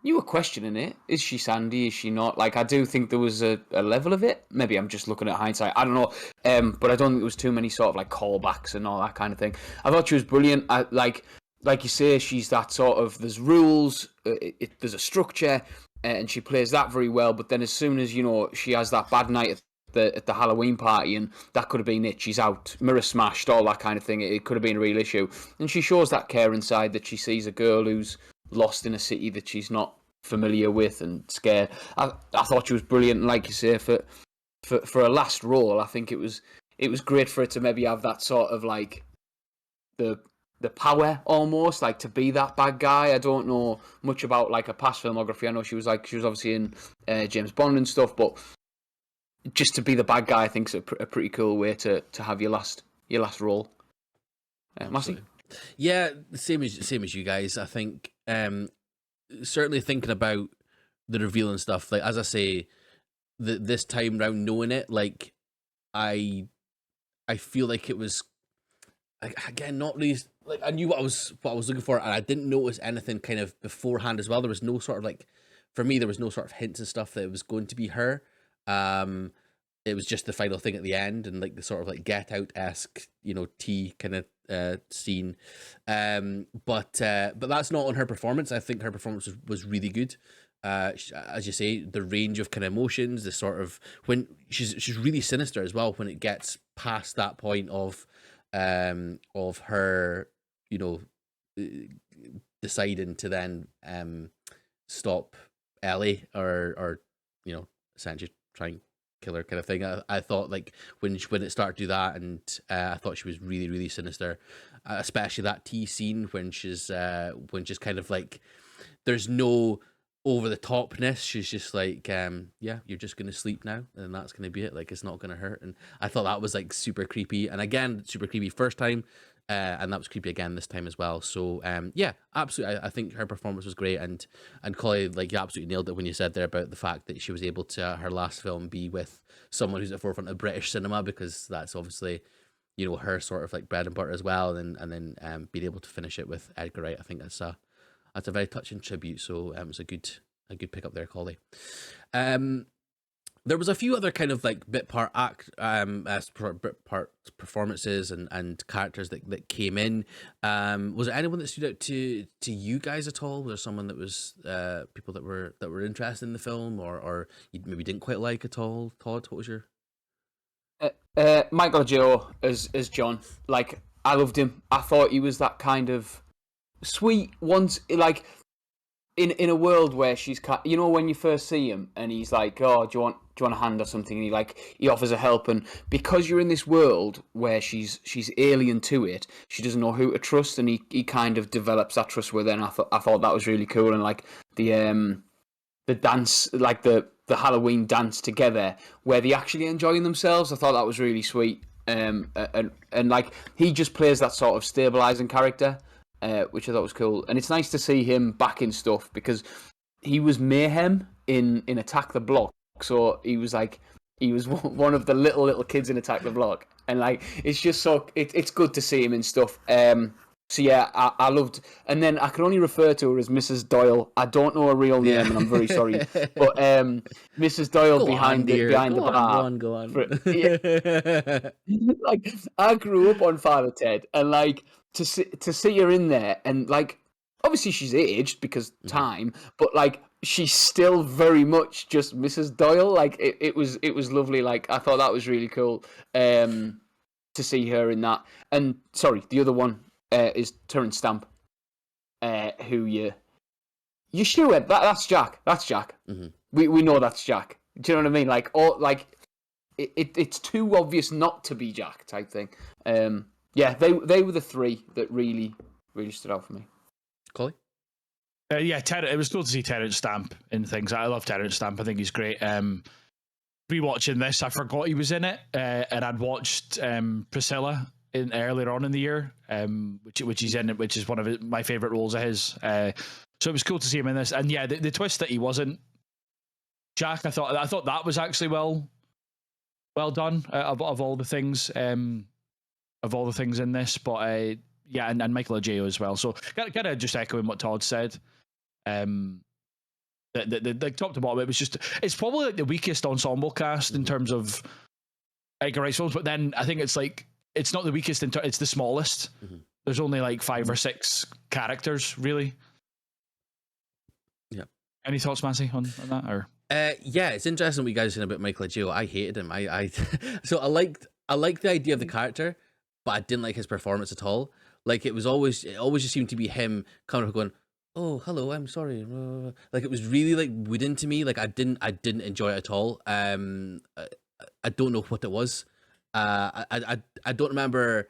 you were questioning it. Is she Sandy? Is she not? Like, I do think there was a level of it. Maybe I'm just looking at hindsight. I don't know. But I don't think there was too many sort of like callbacks and all that kind of thing. I thought she was brilliant. Like you say, she's that sort of, there's rules, there's a structure, and she plays that very well. But then as soon as, she has that bad night at the Halloween party, and that could have been it. She's out, mirror smashed, all that kind of thing. It could have been a real issue. And she shows that care inside, that she sees a girl who's lost in a city that she's not familiar with and scared. I thought she was brilliant. And like you say, for a last role, I think it was great for her to maybe have that sort of like the power almost, like to be that bad guy. I don't know much about like her past filmography. I know she was obviously in James Bond and stuff, but just to be the bad guy, I think is a pretty cool way to have your last role. Massey? Yeah, same as you guys. I think certainly thinking about the reveal and stuff, like as I say, this time round knowing it, like I feel like it was, again, not really like I knew what I was looking for, and I didn't notice anything kind of beforehand as well. There was no sort of like, for me, there was no sort of hints and stuff that it was going to be her. It was just the final thing at the end, and like the sort of like Get Out-esque, tea kind of scene. But that's not on her performance. I think her performance was really good. As you say, the range of kind of emotions, the sort of, when she's really sinister as well when it gets past that point of her, deciding to then stop Ellie or essentially try and kill her kind of thing. I thought like when it started to do that, and I thought she was really, really sinister, especially that tea scene when she's kind of like, there's no over the topness. She's just like, yeah, you're just gonna sleep now, and that's gonna be it. Like, it's not gonna hurt. And I thought that was like super creepy. And again, super creepy first time, and that was creepy again this time as well. So, yeah, absolutely. I think her performance was great. And Collie, like, you absolutely nailed it when you said there about the fact that she was able to her last film be with someone who's at the forefront of British cinema, because that's obviously, you know, her sort of like bread and butter as well. And then being able to finish it with Edgar Wright, I think that's a very touching tribute. So it was a good pick up there, Collie. There was a few other kind of like bit part bit part performances and characters that came in. Was there anyone that stood out to you guys at all? Was there someone that was people that were interested in the film, or you maybe didn't quite like at all? Todd, what was your Michael Joe as John? Like, I loved him. I thought he was that kind of sweet once, like in a world where she's, you know, when you first see him and he's like, oh, do you want a hand or something, and he offers a help, and because you're in this world where she's alien to it, she doesn't know who to trust, and he kind of develops that trust with her. And I thought that was really cool. And like the dance, like the Halloween dance together where they actually enjoying themselves, I thought that was really sweet. And like, he just plays that sort of stabilizing character, which I thought was cool. And it's nice to see him back in stuff, because he was mayhem in Attack the Block. So he was one of the little kids in Attack the Block, and like, it's just so it's good to see him in stuff. So yeah, I loved, and then I can only refer to her as Mrs. Doyle. I don't know her real name, and I'm very sorry, but Mrs. Doyle behind the bar. Go on. Like, I grew up on Father Ted, and like to see her in there, and like, obviously she's aged because time, but like, she's still very much just Mrs. Doyle. Like, it was lovely. Like, I thought that was really cool to see her in that. And sorry, the other one is Terrence Stamp, who you sure that's Jack. That's Jack. Mm-hmm. We know that's Jack. Do you know what I mean? Like, it's too obvious not to be Jack type thing. Yeah, they were the three that really stood out for me. Collie? Yeah, it was cool to see Terrence Stamp in things. I love Terrence Stamp. I think he's great. Rewatching this, I forgot he was in it, and I'd watched Priscilla earlier on in the year, which he's in, which is one of my favorite roles of his. So it was cool to see him in this. And yeah, the twist that he wasn't Jack, I thought that was actually well done, of all the things in this. But yeah, and Michael Ajao as well. So kind of just echoing what Todd said. The top to bottom, it's probably like the weakest ensemble cast in terms of Edgar Wright films, but then I think it's like, it's not the weakest, it's the smallest. There's only like 5 or 6 characters, really. Yeah. Any thoughts, Massey, on that? Or yeah, it's interesting what you guys are saying about Michael Ajao. I hated him. So I liked the idea of the character, but I didn't like his performance at all. Like, it always just seemed to be him kind of going, oh, hello, I'm sorry. Like, it was really like wooden to me. Like, I didn't enjoy it at all. I don't know what it was. I don't remember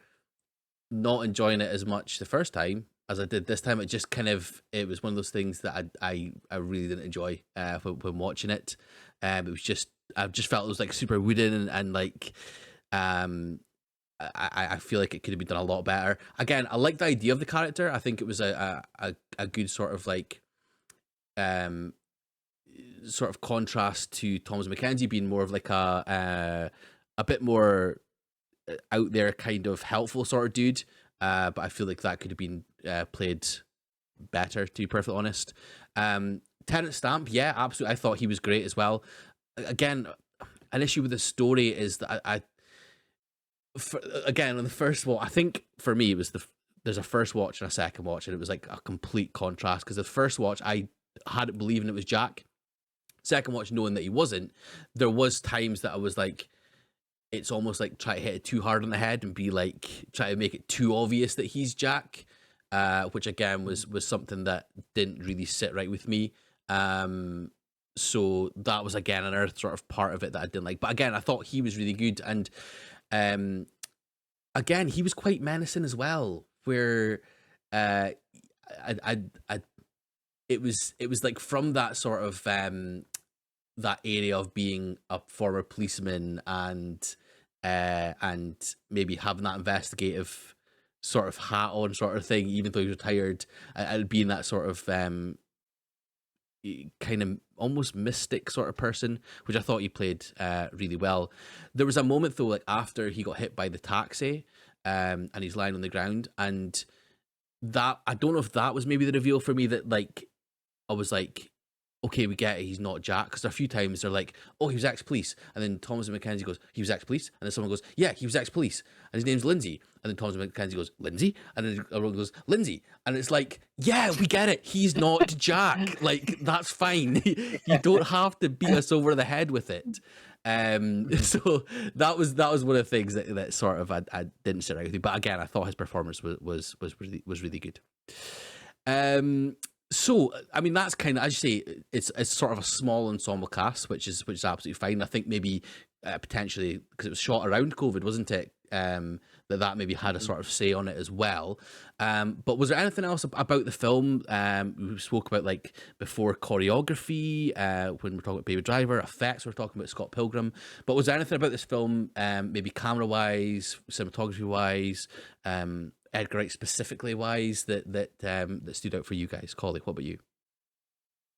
not enjoying it as much the first time as I did this time. It just kind of, it was one of those things that I really didn't enjoy when watching it. It was just, I just felt it was like super wooden, and like I feel like it could have been done a lot better. Again, I like the idea of the character. I think it was a good sort of like sort of contrast to Thomas Mackenzie being more of like a bit more out there, kind of helpful sort of dude. But I feel like that could have been played better, to be perfectly honest. Terrence Stamp, yeah, absolutely. I thought he was great as well. Again, an issue with the story is that again, on the first watch, I think for me it was there's a first watch and a second watch, and it was like a complete contrast, because the first watch I had it believing it was Jack. Second watch, knowing that he wasn't, there was times that I was like, it's almost like try to hit it too hard on the head and be like, try to make it too obvious that he's Jack, which again was something that didn't really sit right with me. So that was again another sort of part of it that I didn't like. But again, I thought he was really good, and again, he was quite menacing as well. Where it was like from that sort of that area of being a former policeman and maybe having that investigative sort of hat on sort of thing, even though he's retired, and being that sort of kind of almost mystic sort of person, which I thought he played really well. There was a moment though, like after he got hit by the taxi, and he's lying on the ground, and that, I don't know if that was maybe the reveal for me, that like I was like, okay, we get it, he's not Jack. Because a few times they're like, oh, he was ex-police. And then Thomas and Mackenzie goes, he was ex-police. And then someone goes, yeah, he was ex-police. And his name's Lindsay. And then Thomas and Mackenzie goes, Lindsay? And then everyone goes, Lindsay. And it's like, yeah, we get it. He's not Jack. Like, that's fine. You don't have to beat us over the head with it. So that was one of the things that sort of I didn't sit right with you. But again, I thought his performance was really good. So, I mean, that's kind of, as you say, it's sort of a small ensemble cast, which is absolutely fine. I think maybe potentially, because it was shot around COVID, wasn't it? That maybe had a sort of say on it as well. But was there anything else about the film? We spoke about, like, before, choreography, when we're talking about Baby Driver, effects, we're talking about Scott Pilgrim. But was there anything about this film, maybe camera-wise, cinematography-wise, Edgar Wright specifically wise, that stood out for you guys? Collie, what about you?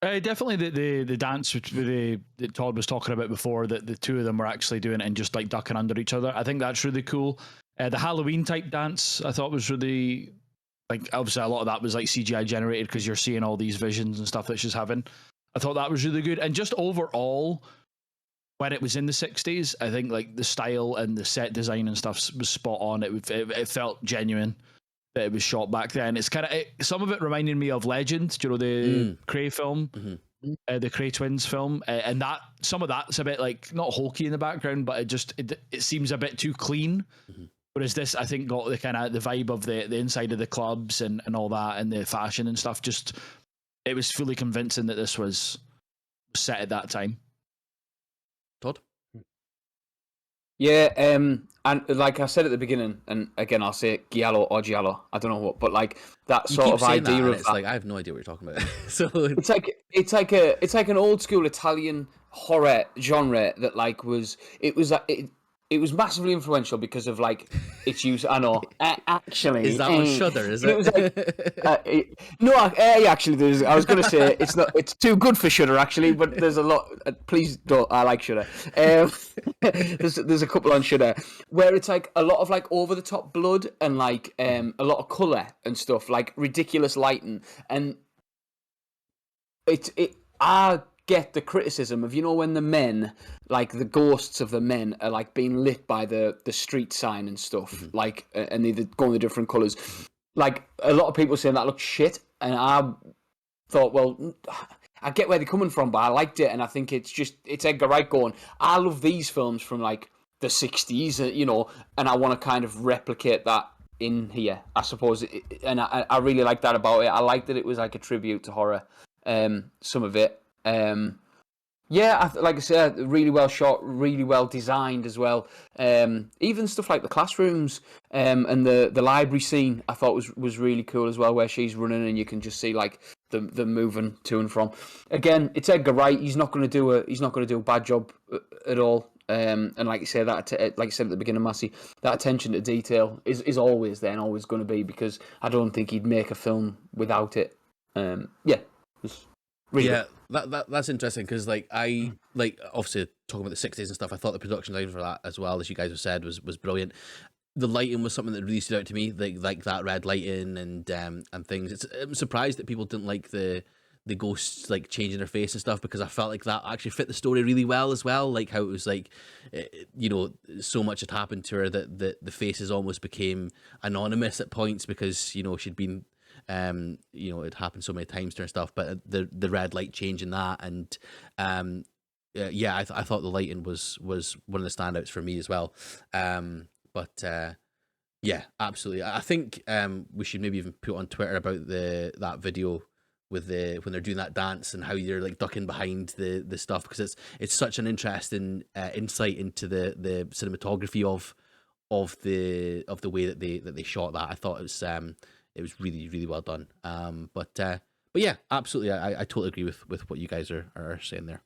Definitely the dance that Todd was talking about before, that the two of them were actually doing it and just like ducking under each other. I think that's really cool. The Halloween type dance I thought was really, like, obviously a lot of that was like CGI generated because you're seeing all these visions and stuff that she's having. I thought that was really good. And just overall, when it was in the 60s, I think like the style and the set design and stuff was spot on. It felt genuine that it was shot back then. It's kind of, some of it reminded me of Legend, do you know, the Cray film, the Cray twins film, and that some of that's a bit like not hokey in the background, but it seems a bit too clean. Whereas this, I think, got the kind of the vibe of the inside of the clubs and all that, and the fashion and stuff. Just, it was fully convincing that this was set at that time. Todd? Yeah, and like I said at the beginning, and again I'll say Giallo or Giallo, I don't know what, but like that You sort keep of saying idea that, and of it's like I have no idea what you're talking about. So it's like an old school Italian horror genre that like it was massively influential because of like its use. I know, actually, is that on Shudder? Is it? It was like, no, actually, I was going to say it's not. It's too good for Shudder actually, but there's a lot. Please don't. I like Shudder. There's a couple on Shudder where it's like a lot of like over the top blood and like a lot of color and stuff, like ridiculous lighting, and I get the criticism of, you know, when the men, like the ghosts of the men, are like being lit by the street sign and stuff, like, and they're going the different colours. Like, a lot of people saying that looks shit, and I thought, well, I get where they're coming from, but I liked it, and I think it's Edgar Wright going, I love these films from like the 60s, you know, and I want to kind of replicate that in here, I suppose, and I really like that about it. I like that it was like a tribute to horror, some of it. Yeah, like I said, really well shot, really well designed as well. Even stuff like the classrooms and the library scene, I thought was really cool as well, where she's running and you can just see like the moving to and from. Again, it's Edgar Wright. He's not going to do a bad job at all. And like you say, like you said at the beginning, Massey, that attention to detail is always there and always going to be, because I don't think he'd make a film without it. Yeah. Really yeah, that's interesting, because like I like obviously talking about the 60s and stuff. I thought the production design for that, as well as you guys have said, was brilliant. The lighting was something that really stood out to me, like that red lighting and things. I'm surprised that people didn't like the ghosts like changing their face and stuff, because I felt like that actually fit the story really well as well. Like how it was like, you know, so much had happened to her that the faces almost became anonymous at points, because, you know, she'd been you know, it happened so many times to her and stuff. But the red light changing that, and yeah, I thought the lighting was one of the standouts for me as well. But yeah, absolutely. I think we should maybe even put on Twitter about that video with when they're doing that dance and how you're like ducking behind the stuff, because it's such an interesting insight into the cinematography of the way that they shot that. I thought it was really, really well done. But But yeah, absolutely, I totally agree with what you guys are saying there.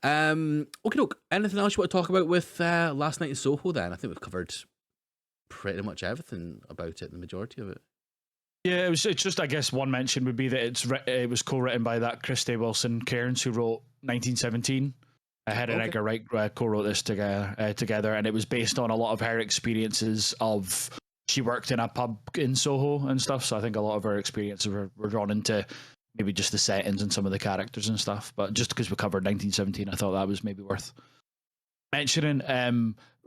Okay, look, anything else you want to talk about with Last Night in Soho? Then I think we've covered pretty much everything about it, the majority of it. Yeah, it's just, I guess one mention would be that it was co-written by that Christy Wilson Cairns who wrote 1917. Her and Edgar Wright co-wrote this together, and it was based on a lot of her experiences of, she worked in a pub in Soho and stuff, so I think a lot of her experiences were drawn into maybe just the settings and some of the characters and stuff. But just because we covered 1917, I thought that was maybe worth mentioning.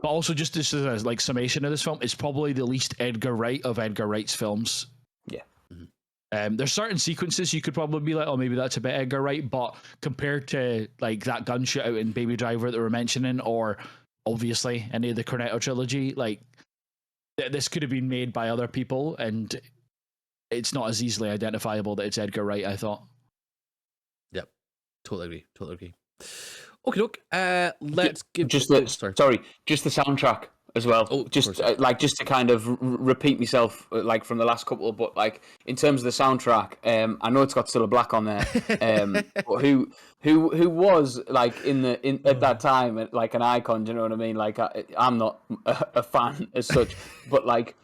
But also, just this is a summation of this film, it's probably the least Edgar Wright of Edgar Wright's films. Yeah. There's certain sequences you could probably be like, oh, maybe that's a bit Edgar Wright, but compared to like that gun shootout in Baby Driver that we're mentioning, or obviously any of the Cornetto trilogy, like this could have been made by other people, and it's not as easily identifiable that it's Edgar Wright, I thought. Yep, totally agree. Okay, look, let's give just the soundtrack as well. Oh, just just to kind of repeat myself, like from the last couple, but like in terms of the soundtrack, I know it's got Cilla Black on there, but who was like at that time like an icon? Do you know what I mean? Like I'm not a fan as such, but like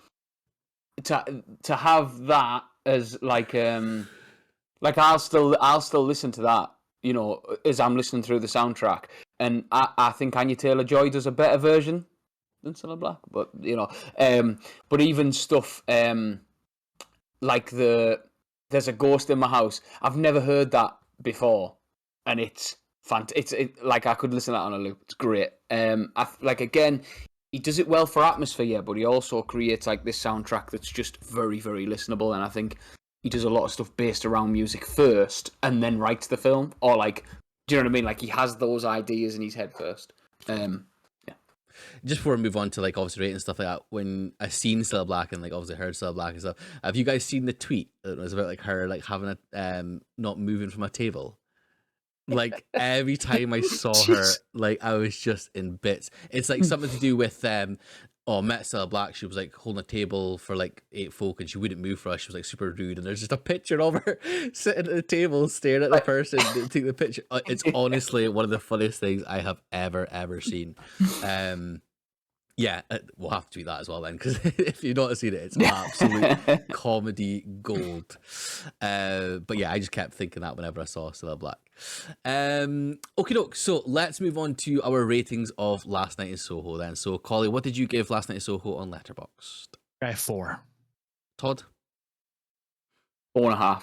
to have that as like I'll still listen to that, you know, as I'm listening through the soundtrack, and I think Anya Taylor-Joy does a better version than Cilla Black, but you know, but even stuff like There's a Ghost in My House. I've never heard that before, and it's like I could listen to that on a loop. It's great. Again, he does it well for atmosphere, but he also creates like this soundtrack that's just very, very listenable, and I think he does a lot of stuff based around music first and then writes the film, or like, do you know what I mean? Like he has those ideas in his head first. Just before we move on to like obviously rating and stuff like that, when I seen Cilla Black and like obviously heard Cilla Black and stuff, have you guys seen the tweet that was about like her like having a not moving from a table? Like every time I saw her, like I was just in bits. It's like something to do with I met Cilla Black. She was like holding a table for like 8 folk, and she wouldn't move for us. She was like super rude, and there's just a picture of her sitting at the table, staring at the person to take the picture. It's honestly one of the funniest things I have ever seen. Yeah, we'll have to tweet that as well then, because if you've not seen it, it's absolute comedy gold. But yeah, I just kept thinking that whenever I saw Cilla Black. Okay, doke. So let's move on to our ratings of Last Night in Soho then. So, Collie, what did you give Last Night in Soho on Letterboxd? 4. Todd? 4.5.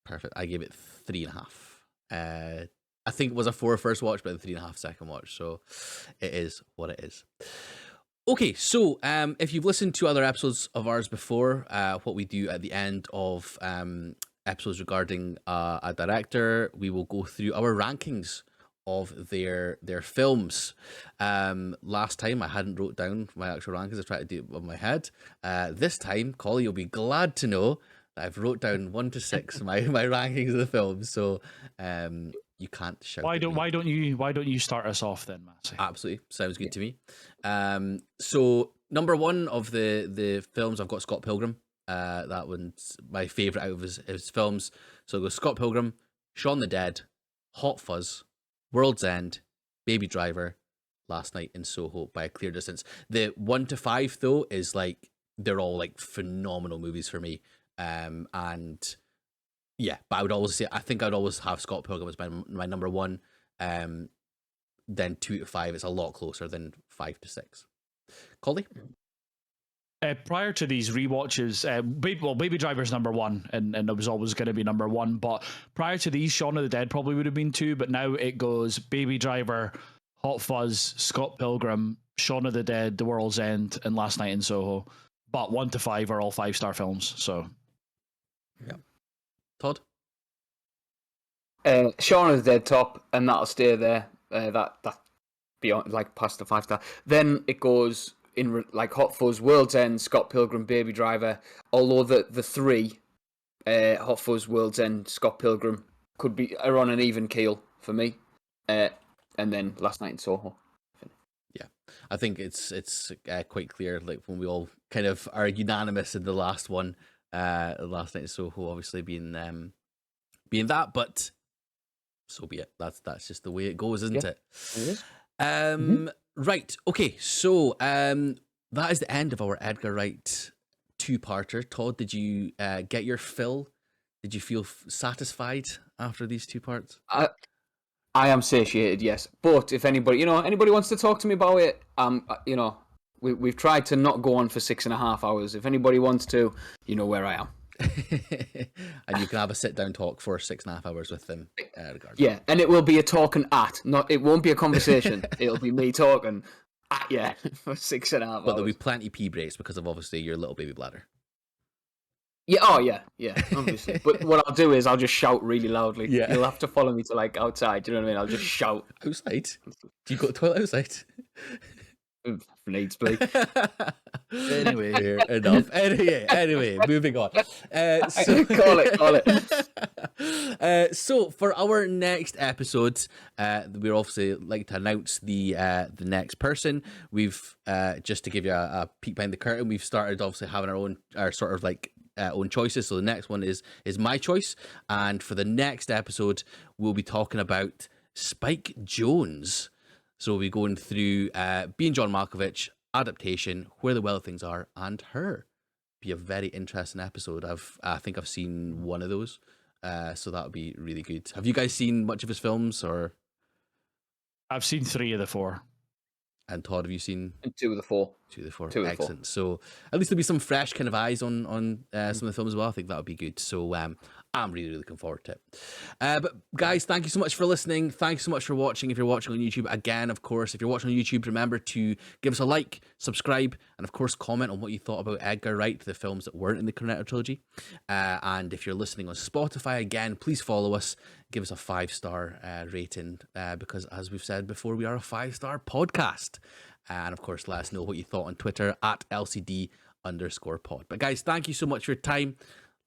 Perfect. I gave it 3.5. I think it was a 4 first watch, but a 3.5 second watch. So it is what it is. Okay, so if you've listened to other episodes of ours before, what we do at the end of episodes regarding a director, we will go through our rankings of their films. Last time I hadn't wrote down my actual rankings. I tried to do it with my head. This time, Collie, you'll be glad to know that I've wrote down 1 to 6 my rankings of the films. So you can't shout. Why don't you start us off then, Massey? Absolutely, sounds good to me. So number 1 of the films, I've got Scott Pilgrim. That one's my favorite out of his films. So it goes Scott Pilgrim, Shaun the Dead, Hot Fuzz, World's End, Baby Driver, Last Night in Soho by a clear distance. The 1 to 5 though is like they're all like phenomenal movies for me. And yeah, but I would always say I think I'd always have Scott Pilgrim as my number 1. Then 2 to 5 is a lot closer than 5 to 6. Collie? Prior to these rewatches, Baby Driver's number 1, and it was always going to be number 1. But prior to these, Shaun of the Dead probably would have been 2. But now it goes Baby Driver, Hot Fuzz, Scott Pilgrim, Shaun of the Dead, The World's End, and Last Night in Soho. But 1 to 5 are all 5-star films. So, yeah. Todd? Shaun of the Dead top, and that'll stay there. That beyond like past the 5-star. Then it goes in like Hot Fuzz, World's End, Scott Pilgrim, Baby Driver. Although the 3, Hot Fuzz, World's End, Scott Pilgrim are on an even keel for me. And then Last Night in Soho. Yeah, I think it's quite clear. Like when we all kind of are unanimous in the last one. Last Night in Soho obviously being that, but so be it. That's just the way it goes, isn't it? It is. Right. Okay. So that is the end of our Edgar Wright two-parter. Todd, did you get your fill? Did you feel satisfied after these two parts? I am satiated, yes. But if anybody wants to talk to me about it, we've tried to not go on for 6.5 hours. If anybody wants to, you know where I am. And you can have a sit-down talk for 6.5 hours with them. Regardless. Yeah, and it will be a talking it won't be a conversation. It'll be me talking for 6.5 hours. But there'll be plenty pee breaks because of obviously your little baby bladder. Yeah, obviously. But what I'll do is I'll just shout really loudly. Yeah. You'll have to follow me to like outside, do you know what I mean? I'll just shout. Outside? Do you go to the toilet outside? Needs be. Anyway, fair enough. Anyway, moving on. Call it. So for our next episode, we're obviously like to announce the next person. We've just to give you a peek behind the curtain, we've started obviously having our sort of like own choices. So the next one is my choice, and for the next episode, we'll be talking about Spike Jonze. So we'll be going through being John Malkovich, adaptation, Where the Wild Things Are, and Her. Be a very interesting episode. I think I've seen one of those, so that would be really good. Have you guys seen much of his films, or? I've seen 3 of the 4. And Todd, have you seen? And 2 of the 4. 2 of the 4. 2 of the 4. Excellent. So at least there'll be some fresh kind of eyes on some of the films as well. I think that would be good. So I'm really looking forward to it. But guys, thank you so much for listening. Thanks so much for watching. If you're watching on YouTube, again, of course, if you're watching on YouTube, remember to give us a like, subscribe, and of course, comment on what you thought about Edgar Wright, the films that weren't in the Cornetto trilogy. And if you're listening on Spotify, again, please follow us. Give us a 5-star rating because, as we've said before, we are a 5-star podcast. And of course, let us know what you thought on Twitter at LCD_pod. But guys, thank you so much for your time.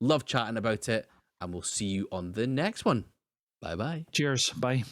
Love chatting about it. And we'll see you on the next one. Bye-bye. Cheers. Bye.